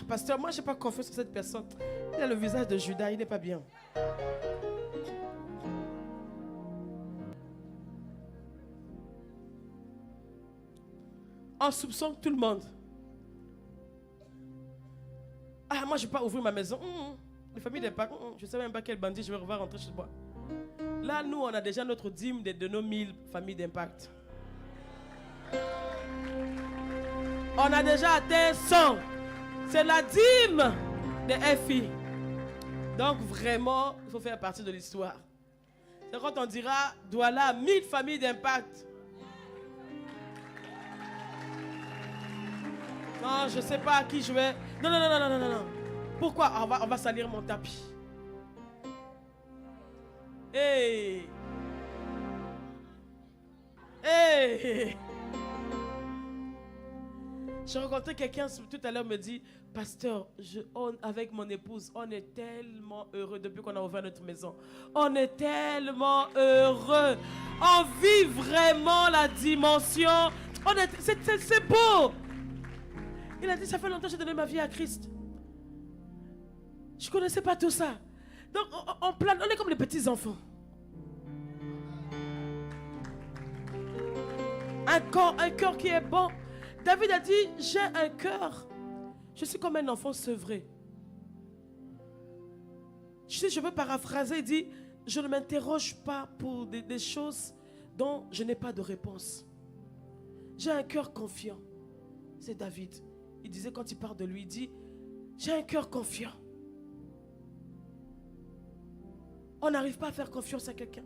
pasteur, moi je n'ai pas confiance en cette personne. Il a le visage de Judas, il n'est pas bien. On soupçonne tout le monde. Moi je ne vais pas ouvrir ma maison. Les familles d'impact, je ne sais même pas quel bandit je vais revoir rentrer chez moi. Là, nous, on a déjà notre dîme de nos 1000 familles d'impact. On a déjà atteint 100. C'est la dîme des FI. Donc vraiment, il faut faire partie de l'histoire. C'est quand on dira, Douala, 1000 familles d'impact. Non, je ne sais pas à qui je vais. Non. Pourquoi? On va salir mon tapis. Hey. J'ai rencontré quelqu'un tout à l'heure me dit, pasteur, avec mon épouse, on est tellement heureux depuis qu'on a ouvert notre maison. On est tellement heureux. On vit vraiment la dimension. C'est beau. Il a dit, ça fait longtemps que j'ai donné ma vie à Christ. Je ne connaissais pas tout ça. Donc, on est comme les petits enfants. Un cœur qui est bon. David a dit, j'ai un cœur. Je suis comme un enfant sevré. Tu sais, je veux paraphraser, il dit, je ne m'interroge pas pour des choses dont je n'ai pas de réponse. J'ai un cœur confiant. C'est David. Il disait quand il parle de lui, il dit, j'ai un cœur confiant. On n'arrive pas à faire confiance à quelqu'un.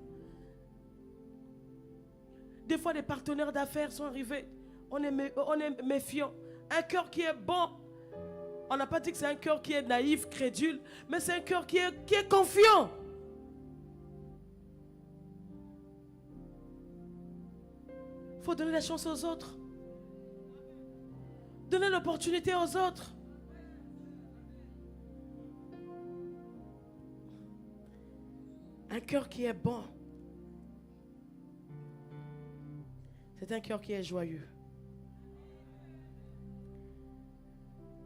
Des fois, des partenaires d'affaires sont arrivés. On est méfiant. Un cœur qui est bon. On n'a pas dit que c'est un cœur qui est naïf, crédule, mais c'est un cœur qui est confiant. Il faut donner la chance aux autres. Donner l'opportunité aux autres. Un cœur qui est bon. C'est un cœur qui est joyeux.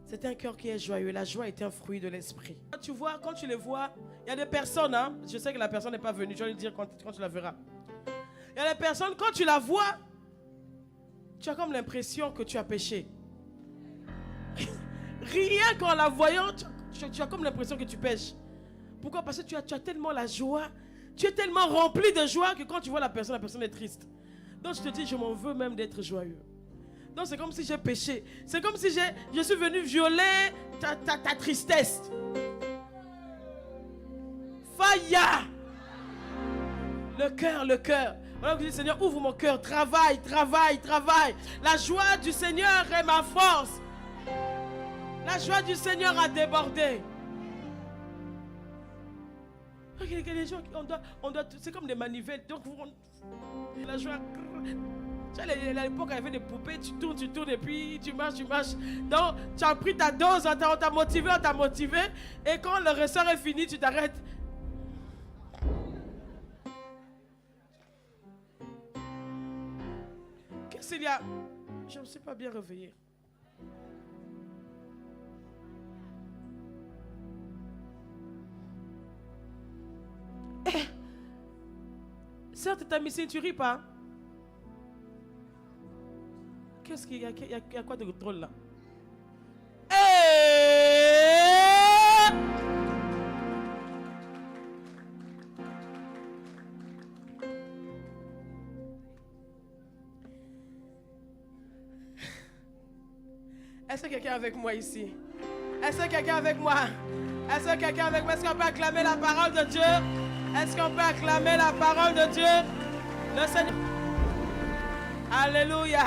C'est un cœur qui est joyeux. La joie est un fruit de l'esprit. Tu vois, quand tu les vois, il y a des personnes, hein, je sais que la personne n'est pas venue, je vais le dire quand tu la verras. Il y a des personnes, quand tu la vois, tu as comme l'impression que tu as péché. Rien qu'en la voyant, tu as comme l'impression que tu pêches. Pourquoi? Parce que tu as tellement la joie, tu es tellement rempli de joie que quand tu vois la personne est triste. Donc je te dis, je m'en veux même d'être joyeux. Donc c'est comme si j'ai péché. C'est comme si je suis venu violer ta tristesse. Faya. Le cœur. Alors je dis, Seigneur, ouvre mon cœur. Travaille. La joie du Seigneur est ma force. La joie du Seigneur a débordé. Il y a des gens, c'est comme des manivelles. Donc, la joie. À l'époque, il y avait des poupées, tu tournes et puis tu marches. Donc, tu as pris ta dose, on t'a motivé. Et quand le ressort est fini, tu t'arrêtes. Qu'est-ce qu'il y a? Je ne me suis pas bien réveillée. Certes, ta mission, tu ris pas. Qu'est-ce qu'il y a? Il y a quoi de drôle là? Est-ce que quelqu'un est avec moi ici? Est-ce que quelqu'un est avec moi? Est-ce que quelqu'un est avec moi? Est-ce qu'on peut acclamer la parole de Dieu? Est-ce qu'on peut acclamer la parole de Dieu? Le Seigneur. Alléluia.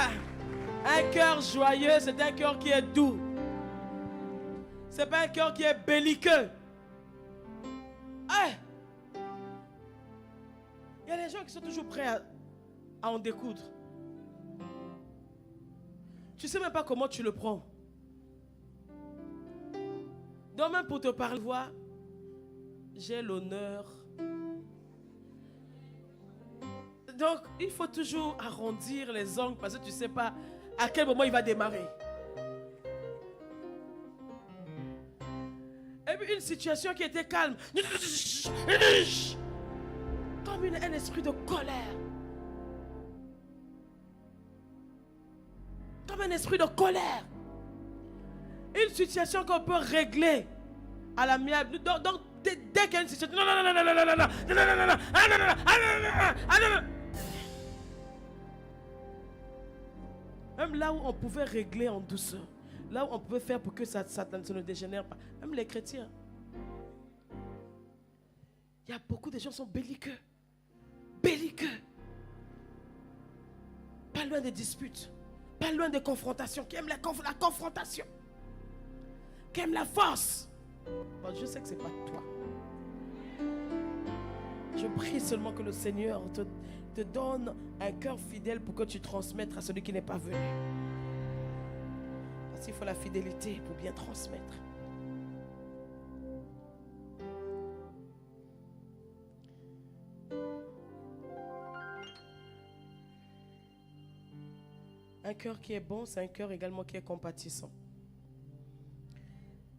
Un cœur joyeux, c'est un cœur qui est doux. C'est pas un cœur qui est belliqueux. Il y a des gens qui sont toujours prêts à en découdre. Tu ne sais même pas comment tu le prends. Donc même pour te parler, voir, j'ai l'honneur. Donc il faut toujours arrondir les ongles parce que tu ne sais pas à quel moment il va démarrer. Et puis une situation qui était calme. Comme un esprit de colère. Comme un esprit de colère. Une situation qu'on peut régler à l'amiable. Donc dès qu'il y a une situation. Même là où on pouvait régler en douceur. Là où on pouvait faire pour que ça ne dégénère pas. Même les chrétiens. Il y a beaucoup de gens qui sont belliqueux. Belliqueux. Pas loin des disputes. Pas loin des confrontations. Qui aiment la confrontation. Qui aiment la force. Bon, je sais que ce n'est pas toi. Je prie seulement que le Seigneur te donne un cœur fidèle pour que tu transmettes à celui qui n'est pas venu. Parce qu'il faut la fidélité pour bien transmettre. Un cœur qui est bon, c'est un cœur également qui est compatissant.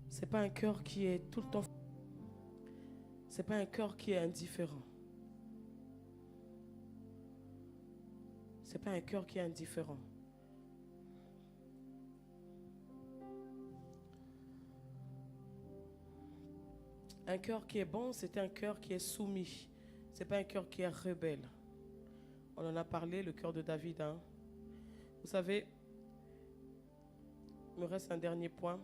Ce n'est pas un cœur qui est tout le temps. Ce n'est pas un cœur qui est indifférent. Ce n'est pas un cœur qui est indifférent. Un cœur qui est bon, c'est un cœur qui est soumis. Ce n'est pas un cœur qui est rebelle. On en a parlé, le cœur de David. Hein. Vous savez, il me reste un dernier point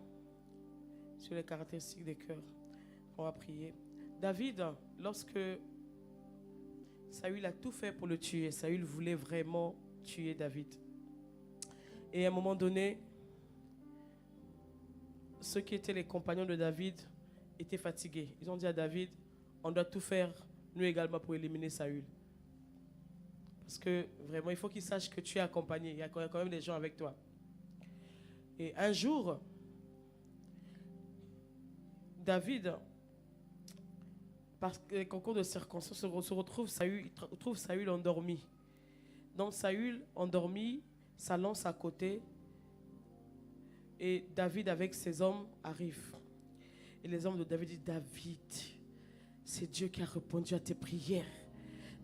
sur les caractéristiques des cœurs. On va prier. David, lorsque Saül a tout fait pour le tuer, Saül voulait vraiment tuer David. Et à un moment donné, ceux qui étaient les compagnons de David étaient fatigués. Ils ont dit à David, on doit tout faire, nous également, pour éliminer Saül. Parce que vraiment, il faut qu'il sache que tu es accompagné. Il y a quand même des gens avec toi. Et un jour, David, parce que concours de circonstances, se retrouve Saül endormi. Donc Saül endormi, sa lance à côté. Et David avec ses hommes arrive. Et les hommes de David disent, David, c'est Dieu qui a répondu à tes prières.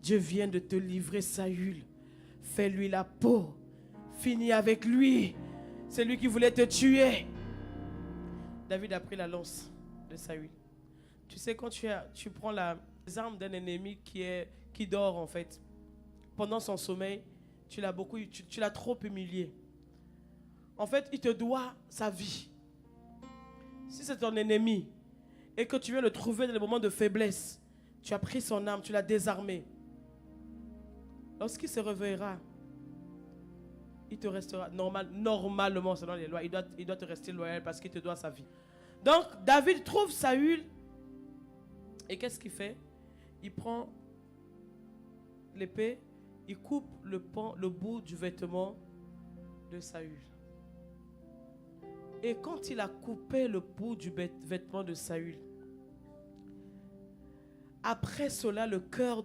Dieu vient de te livrer Saül. Fais-lui la peau. Finis avec lui. C'est lui qui voulait te tuer. David a pris la lance de Saül. Tu sais, quand tu prends les armes d'un ennemi qui dort en fait, pendant son sommeil, tu l'as trop humilié. En fait, il te doit sa vie. Si c'est ton ennemi et que tu viens le trouver dans les moments de faiblesse, tu as pris son arme, tu l'as désarmé. Lorsqu'il se réveillera, il te restera normalement selon les lois, il doit te rester loyal parce qu'il te doit sa vie. Donc David trouve Saül et qu'est-ce qu'il fait? Il prend l'épée, il coupe le bout du vêtement de Saül. Et quand il a coupé le bout du vêtement de Saül, après cela, le cœur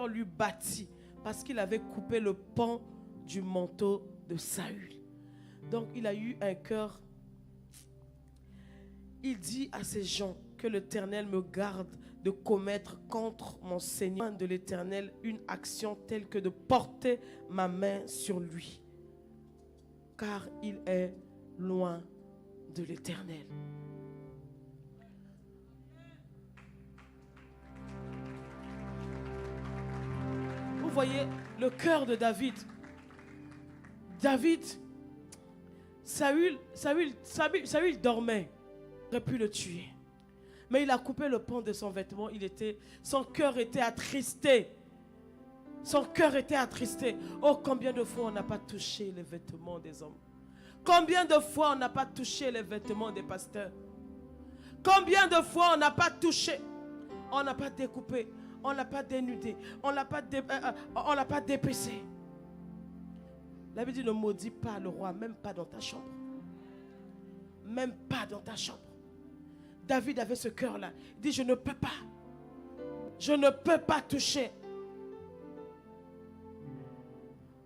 lui battit parce qu'il avait coupé le pan du manteau de Saül. Donc il a eu un cœur. Il dit à ces gens que l'Éternel me garde de commettre contre mon Seigneur de l'Éternel une action telle que de porter ma main sur lui, car il est loin de l'Éternel. Vous voyez le cœur de David. Saül dormait. Il aurait pu le tuer. Mais il a coupé le pan de son vêtement. Son cœur était attristé. Son cœur était attristé. Oh, combien de fois on n'a pas touché les vêtements des hommes. Combien de fois on n'a pas touché les vêtements des pasteurs. Combien de fois on n'a pas touché. On n'a pas découpé. On n'a pas dénudé. On n'a pas dépecé. La Bible dit, ne maudis pas le roi, même pas dans ta chambre. Même pas dans ta chambre. David avait ce cœur-là. Il dit, je ne peux pas. Je ne peux pas toucher.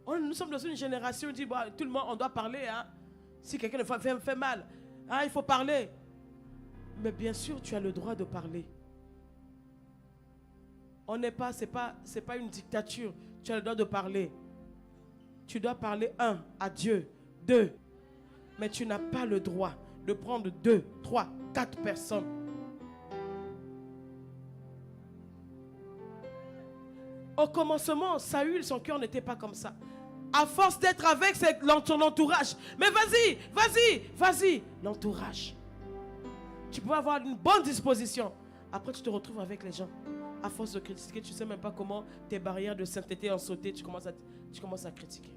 Nous sommes dans une génération où on dit, bah, tout le monde, on doit parler. Hein. Si quelqu'un fait mal, hein, il faut parler. Mais bien sûr, tu as le droit de parler. C'est pas une dictature. Tu as le droit de parler. Tu dois parler, 1, à Dieu, 2. Mais tu n'as pas le droit de prendre 2, 3, 4 personnes. Au commencement, Saül, son cœur n'était pas comme ça. À force d'être avec son entourage. Mais vas-y, l'entourage. Tu peux avoir une bonne disposition. Après, tu te retrouves avec les gens. À force de critiquer, tu ne sais même pas comment tes barrières de sainteté ont sauté. Tu commences à critiquer.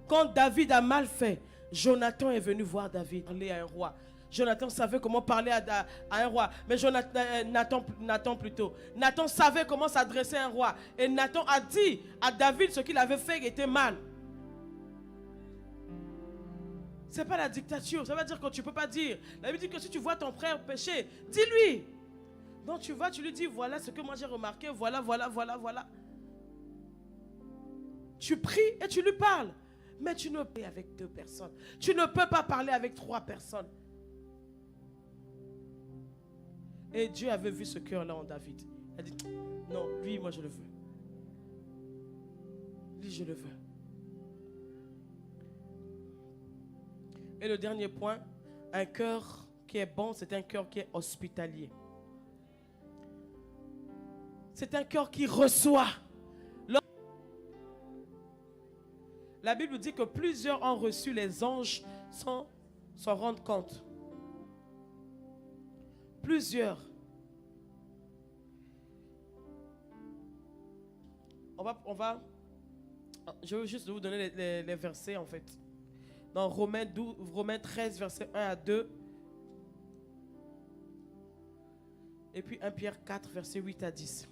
Quand David a mal fait, Jonathan est venu voir David, parler à un roi. Jonathan savait comment parler à un roi. Mais Nathan plutôt. Nathan savait comment s'adresser à un roi. Et Nathan a dit à David ce qu'il avait fait était mal. Ce n'est pas la dictature. Ça veut dire que tu ne peux pas dire. La Bible dit que si tu vois ton frère pécher, dis-lui. Donc tu vas, tu lui dis, voilà ce que moi j'ai remarqué, voilà. Tu pries et tu lui parles. Mais tu ne peux pas avec 2 personnes. Tu ne peux pas parler avec 3 personnes. Et Dieu avait vu ce cœur-là en David. Il a dit, non, lui, moi je le veux. Lui, je le veux. Et le dernier point, Un cœur qui est bon, c'est un cœur qui est hospitalier. C'est un cœur qui reçoit. La Bible dit que plusieurs ont reçu, les anges sans s'en rendre compte. Plusieurs. Je veux juste vous donner les versets en fait. Dans Romains 13, versets 1 à 2. Et puis 1 Pierre 4, versets 8 à 10.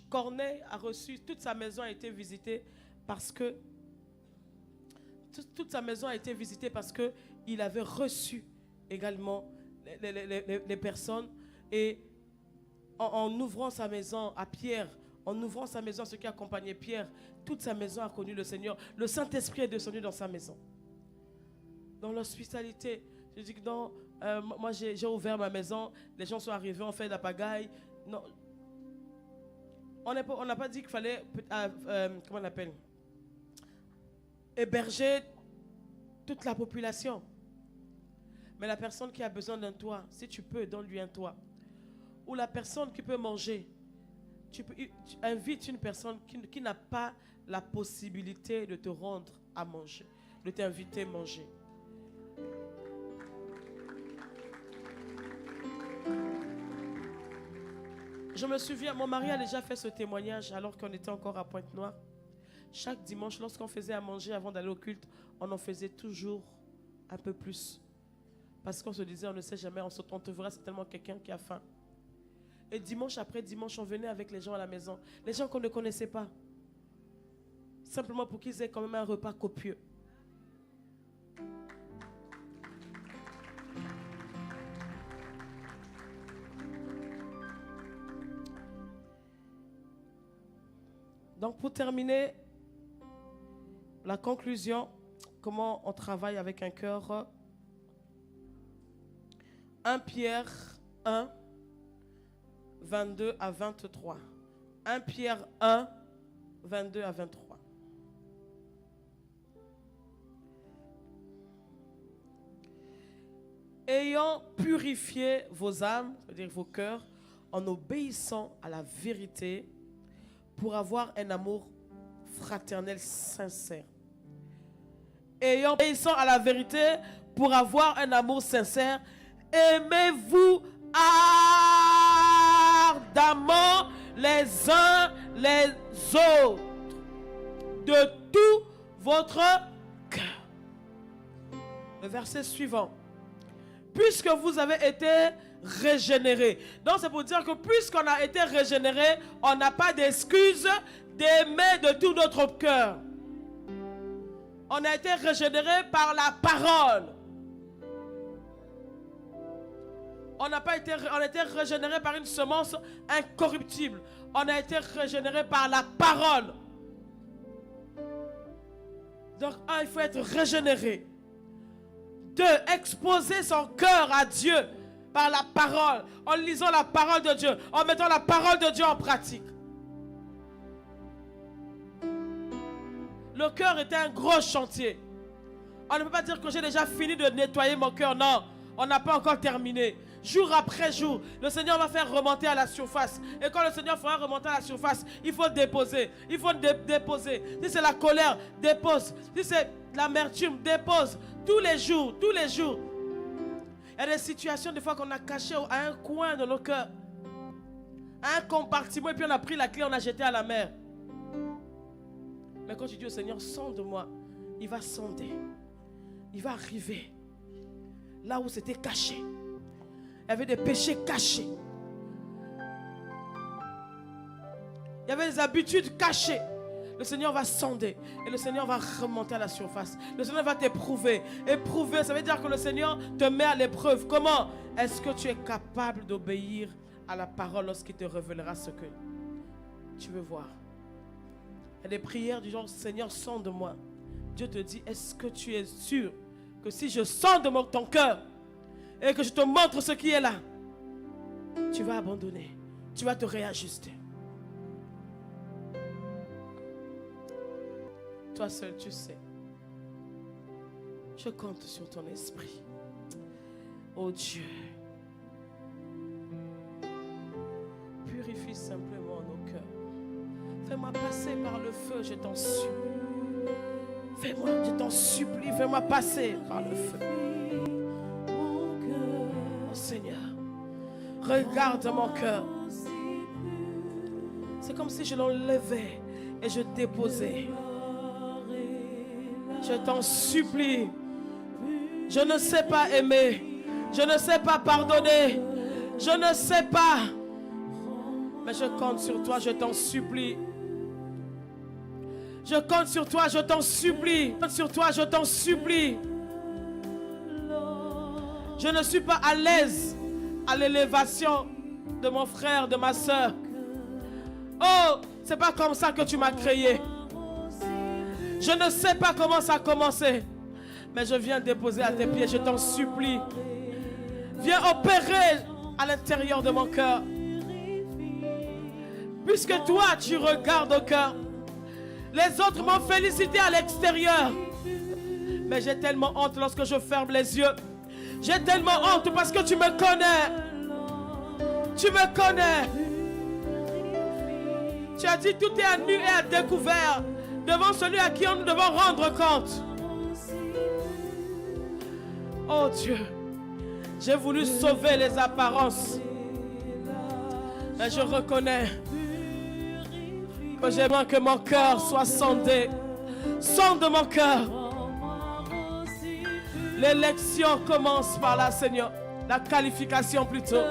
Corneille a reçu, toute sa maison a été visitée parce que toute sa maison a été visitée parce que il avait reçu également les personnes. Et en ouvrant sa maison à Pierre, en ouvrant sa maison à ceux qui accompagnaient Pierre, toute sa maison a connu le Seigneur. Le Saint-Esprit est descendu dans sa maison. Dans l'hospitalité, je dis que non, moi j'ai ouvert ma maison, les gens sont arrivés, on fait de la pagaille. Non. On n'a pas dit qu'il fallait, comment on appelle, héberger toute la population. Mais la personne qui a besoin d'un toit, si tu peux, donne-lui un toit. Ou la personne qui peut manger, tu invites une personne qui n'a pas la possibilité de te rendre à manger, de t'inviter à manger. Je me souviens, mon mari a déjà fait ce témoignage alors qu'on était encore à Pointe-Noire. Chaque dimanche, lorsqu'on faisait à manger avant d'aller au culte, on en faisait toujours un peu plus. Parce qu'on se disait, on ne sait jamais, on te verra, c'est tellement quelqu'un qui a faim. Et dimanche après dimanche, on venait avec les gens à la maison. Les gens qu'on ne connaissait pas. Simplement pour qu'ils aient quand même un repas copieux. Donc pour terminer, la conclusion, comment on travaille avec un cœur. 1 Pierre 1, 22 à 23. 1 Pierre 1, 22 à 23. Ayant purifié vos âmes, c'est-à-dire vos cœurs, en obéissant à la vérité, pour avoir un amour fraternel sincère. Ayant obéissant à la vérité, pour avoir un amour sincère, aimez-vous ardemment les uns les autres de tout votre cœur. Le verset suivant. Puisque vous avez été régénérés. Donc c'est pour dire que puisqu'on a été régénérés, on n'a pas d'excuse d'aimer de tout notre cœur. On a été régénérés par la parole. On a été régénéré par une semence incorruptible. On a été régénéré par la parole. Donc, il faut être régénéré. 2, exposer son cœur à Dieu par la parole, en lisant la parole de Dieu, en mettant la parole de Dieu en pratique. Le cœur était un gros chantier. On ne peut pas dire que j'ai déjà fini de nettoyer mon cœur. Non, on n'a pas encore terminé. Jour après jour, le Seigneur va faire remonter à la surface. Et quand le Seigneur fera remonter à la surface, il faut déposer. Il faut déposer. Si c'est la colère, dépose. Si c'est l'amertume, dépose. Tous les jours, tous les jours. Il y a des situations, des fois, qu'on a cachées à un coin de nos cœurs. À un compartiment, et puis on a pris la clé, on a jeté à la mer. Mais quand tu dis au Seigneur, sonde-moi, il va sonder. Il va arriver là où c'était caché. Il y avait des péchés cachés. Il y avait des habitudes cachées. Le Seigneur va sonder et le Seigneur va remonter à la surface. Le Seigneur va t'éprouver. Éprouver, ça veut dire que le Seigneur te met à l'épreuve. Comment? Est-ce que tu es capable d'obéir à la parole lorsqu'il te révélera ce que tu veux voir? Il y a des prières du genre, Seigneur, sonde-moi. Dieu te dit, est-ce que tu es sûr que si je sonde ton cœur et que je te montre ce qui est là, tu vas abandonner, tu vas te réajuster? toi seul, tu sais. Je compte sur ton esprit. Oh Dieu, purifie simplement nos cœurs. Fais-moi passer par le feu, je t'en supplie. Fais-moi, je t'en supplie, fais-moi passer par le feu. Oh Seigneur, regarde mon cœur. C'est comme si je l'enlevais et je déposais. Je t'en supplie. Je ne sais pas aimer. Je ne sais pas pardonner. Je ne sais pas. Mais je compte sur toi, je t'en supplie. Je compte sur toi, je t'en supplie. Je compte sur toi, je t'en supplie. Je ne suis pas à l'aise à l'élévation de mon frère, de ma soeur. Oh, c'est pas comme ça que tu m'as créé. Je ne sais pas comment ça a commencé. Mais je viens déposer à tes pieds, je t'en supplie. Viens opérer à l'intérieur de mon cœur. Puisque toi, tu regardes au cœur. Les autres m'ont félicité à l'extérieur. Mais j'ai tellement honte lorsque je ferme les yeux. J'ai tellement honte parce que tu me connais. Tu me connais. Tu as dit tout est à nu et à découvert devant celui à qui nous devons rendre compte. Oh Dieu, j'ai voulu sauver les apparences. Mais je reconnais que j'aimerais que mon cœur soit sondé. Sonde mon cœur. L'élection commence par là, Seigneur. La qualification plutôt.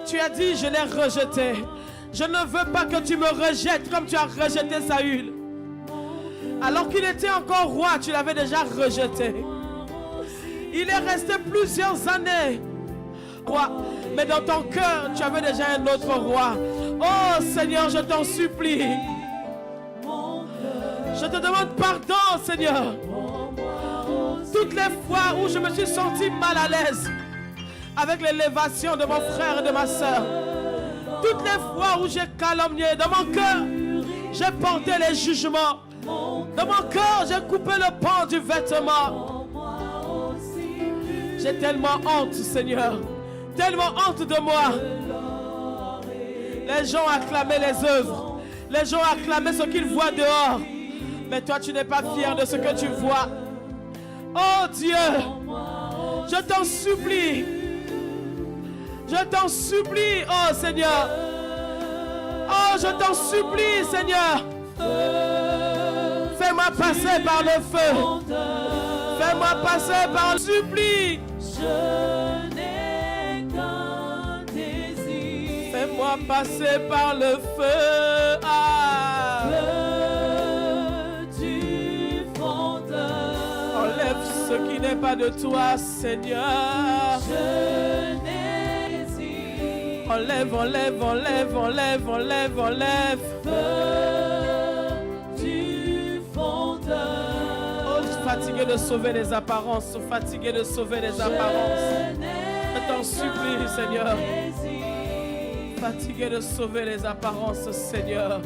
Tu as dit, je l'ai rejeté. Je ne veux pas que tu me rejettes comme tu as rejeté Saül. Alors qu'il était encore roi, tu l'avais déjà rejeté. Il est resté plusieurs années roi. Mais dans ton cœur, tu avais déjà un autre roi. Oh Seigneur, je t'en supplie. Je te demande pardon, Seigneur. Toutes les fois où je me suis senti mal à l'aise avec l'élévation de mon frère et de ma soeur. Toutes les fois où j'ai calomnié, dans mon cœur, j'ai porté les jugements. Dans mon cœur, j'ai coupé le pan du vêtement. J'ai tellement honte, Seigneur. Tellement honte de moi. Les gens acclamaient les œuvres. Les gens acclamaient ce qu'ils voient dehors. Mais toi, tu n'es pas fier de ce que tu vois. Oh Dieu, je t'en supplie. Je t'en supplie, oh Seigneur. Oh, je t'en supplie, Seigneur. Fais-moi passer par le feu. Fais-moi passer par le supplie. Je n'ai qu'un désir. Fais-moi passer par le feu. Ah. Feu du fondeur. Enlève ce qui n'est pas de toi, Seigneur. Je n'ai désir. Enlève, enlève, enlève, enlève, enlève, enlève. Feu du fondeur. Fatigué de sauver les apparences, fatigué de sauver les apparences. Je t'en supplie, Seigneur. Fatigué de sauver les apparences, Seigneur.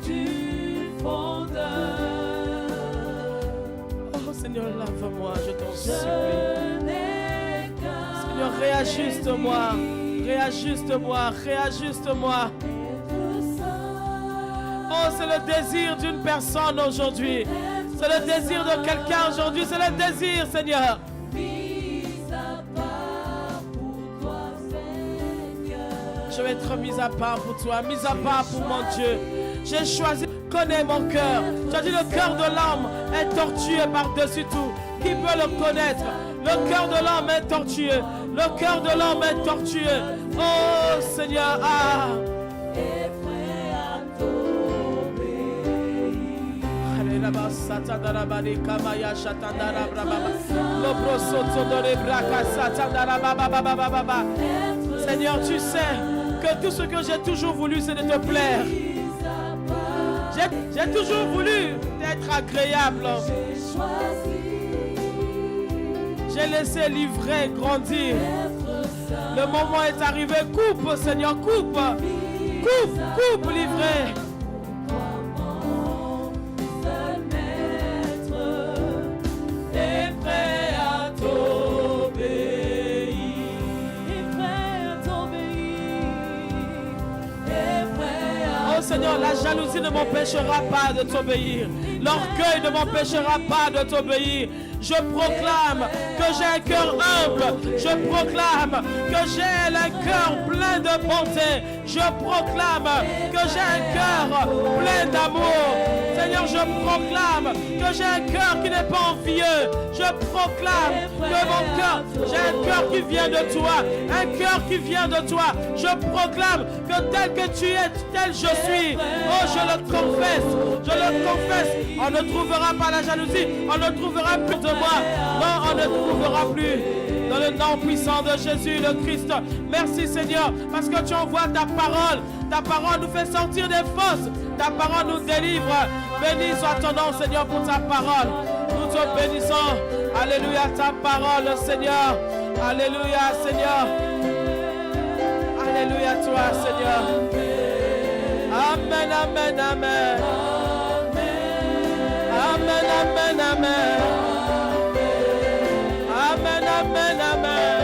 Du fondeur. Oh Seigneur, lave-moi, je t'en supplie. Seigneur, réajuste-moi, réajuste-moi, réajuste-moi. Oh, c'est le désir d'une personne aujourd'hui. C'est le désir de quelqu'un aujourd'hui. C'est le désir, Seigneur. Je vais être mise à part pour toi, mise à part pour mon Dieu. J'ai choisi, connais mon cœur. Tu as dit le cœur de l'homme est tortueux par-dessus tout. Qui peut le connaître? Le cœur de l'homme est tortueux. Le cœur de l'homme est tortueux. Oh, Seigneur, ah. Seigneur, tu sais que tout ce que j'ai toujours voulu, c'est de te plaire. J'ai toujours voulu être agréable. J'ai laissé livrer, grandir. Le moment est arrivé. Coupe, Seigneur, coupe. Coupe, coupe, livrer. Seigneur, la jalousie ne m'empêchera pas de t'obéir. L'orgueil ne m'empêchera pas de t'obéir. Je proclame que j'ai un cœur humble. Je proclame que j'ai un cœur plein de bonté. Je proclame que j'ai un cœur plein d'amour. Seigneur, je proclame que j'ai un cœur qui n'est pas envieux. Je proclame que mon cœur, j'ai un cœur qui vient de toi. Un cœur qui vient de toi. Je proclame que tel que tu es, tel je suis. Oh, je le confesse. Je le confesse. On ne trouvera pas la jalousie. On ne trouvera plus de moi. Non, on ne trouvera plus. Dans le nom puissant de Jésus le Christ. Merci Seigneur, parce que tu envoies ta parole. Ta parole nous fait sortir des fosses. Ta parole nous délivre. Béni soit ton nom Seigneur pour ta parole. Nous te bénissons. Alléluia ta parole Seigneur. Alléluia Seigneur. Alléluia toi Seigneur. Amen, amen, amen. Amen, amen, amen. Amen, amen, amen.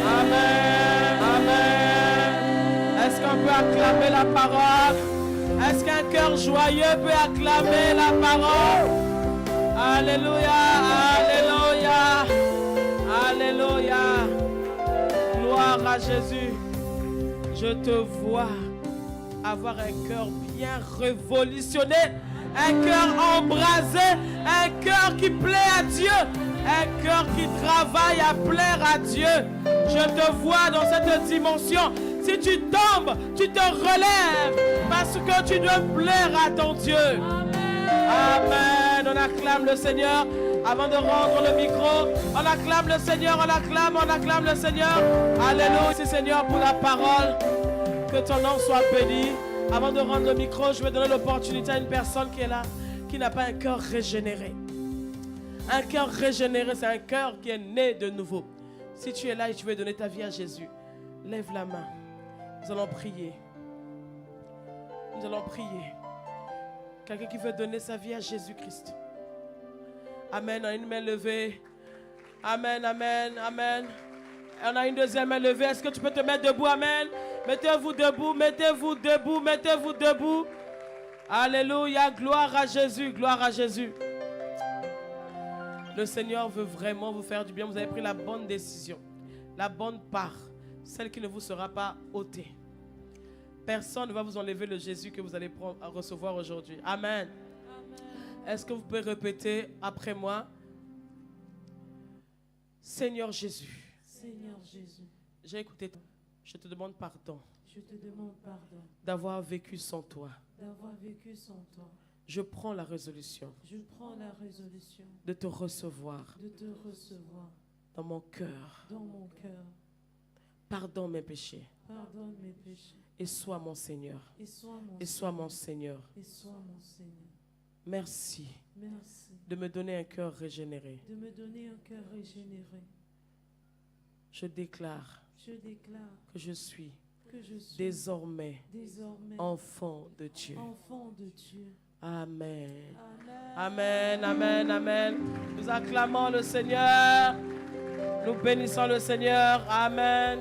Amen, amen. Est-ce qu'on peut acclamer la parole? Est-ce qu'un cœur joyeux peut acclamer la parole? Alléluia, alléluia, alléluia. Gloire à Jésus. Je te vois avoir un cœur bien révolutionné, un cœur embrasé, un cœur qui plaît à Dieu, un cœur qui travaille à plaire à Dieu. Je te vois dans cette dimension. Si tu tombes, tu te relèves parce que tu dois plaire à ton Dieu. Amen. On acclame le Seigneur. Avant de rendre le micro, on acclame le Seigneur, on acclame le Seigneur. Alléluia. Merci Seigneur pour la parole. Que ton nom soit béni. Avant de rendre le micro, je vais donner l'opportunité à une personne qui est là, qui n'a pas un cœur régénéré. Un cœur régénéré, c'est un cœur qui est né de nouveau. Si tu es là et tu veux donner ta vie à Jésus, lève la main. Nous allons prier. Nous allons prier. Quelqu'un qui veut donner sa vie à Jésus-Christ. Amen. On a une main levée. Amen, amen, amen. On a une deuxième main levée. Est-ce que tu peux te mettre debout? Amen. Mettez-vous debout, mettez-vous debout, mettez-vous debout. Alléluia. Gloire à Jésus, gloire à Jésus. Le Seigneur veut vraiment vous faire du bien. Vous avez pris la bonne décision, la bonne part, celle qui ne vous sera pas ôtée. Personne ne va vous enlever le Jésus que vous allez recevoir aujourd'hui. Amen. Est-ce que vous pouvez répéter après moi? Seigneur Jésus. Seigneur Jésus. J'ai écouté. Je te demande pardon. Je te demande pardon. D'avoir vécu sans toi. D'avoir vécu sans toi. Je prends la résolution. Je prends la résolution. De te recevoir. De te recevoir. Dans mon cœur. Dans mon cœur. Pardonne mes péchés. Pardonne mes péchés. Et sois mon Seigneur. Et sois mon Et sois mon Seigneur. Et sois mon Seigneur. Merci. Merci. De me donner un cœur régénéré. De me donner un cœur régénéré. Je déclare. Je déclare. Que je suis. Que je suis. Désormais. Enfant de Dieu. Enfant de Dieu. Amen. Amen. Amen, amen, amen. Nous acclamons le Seigneur. Nous bénissons le Seigneur. Amen.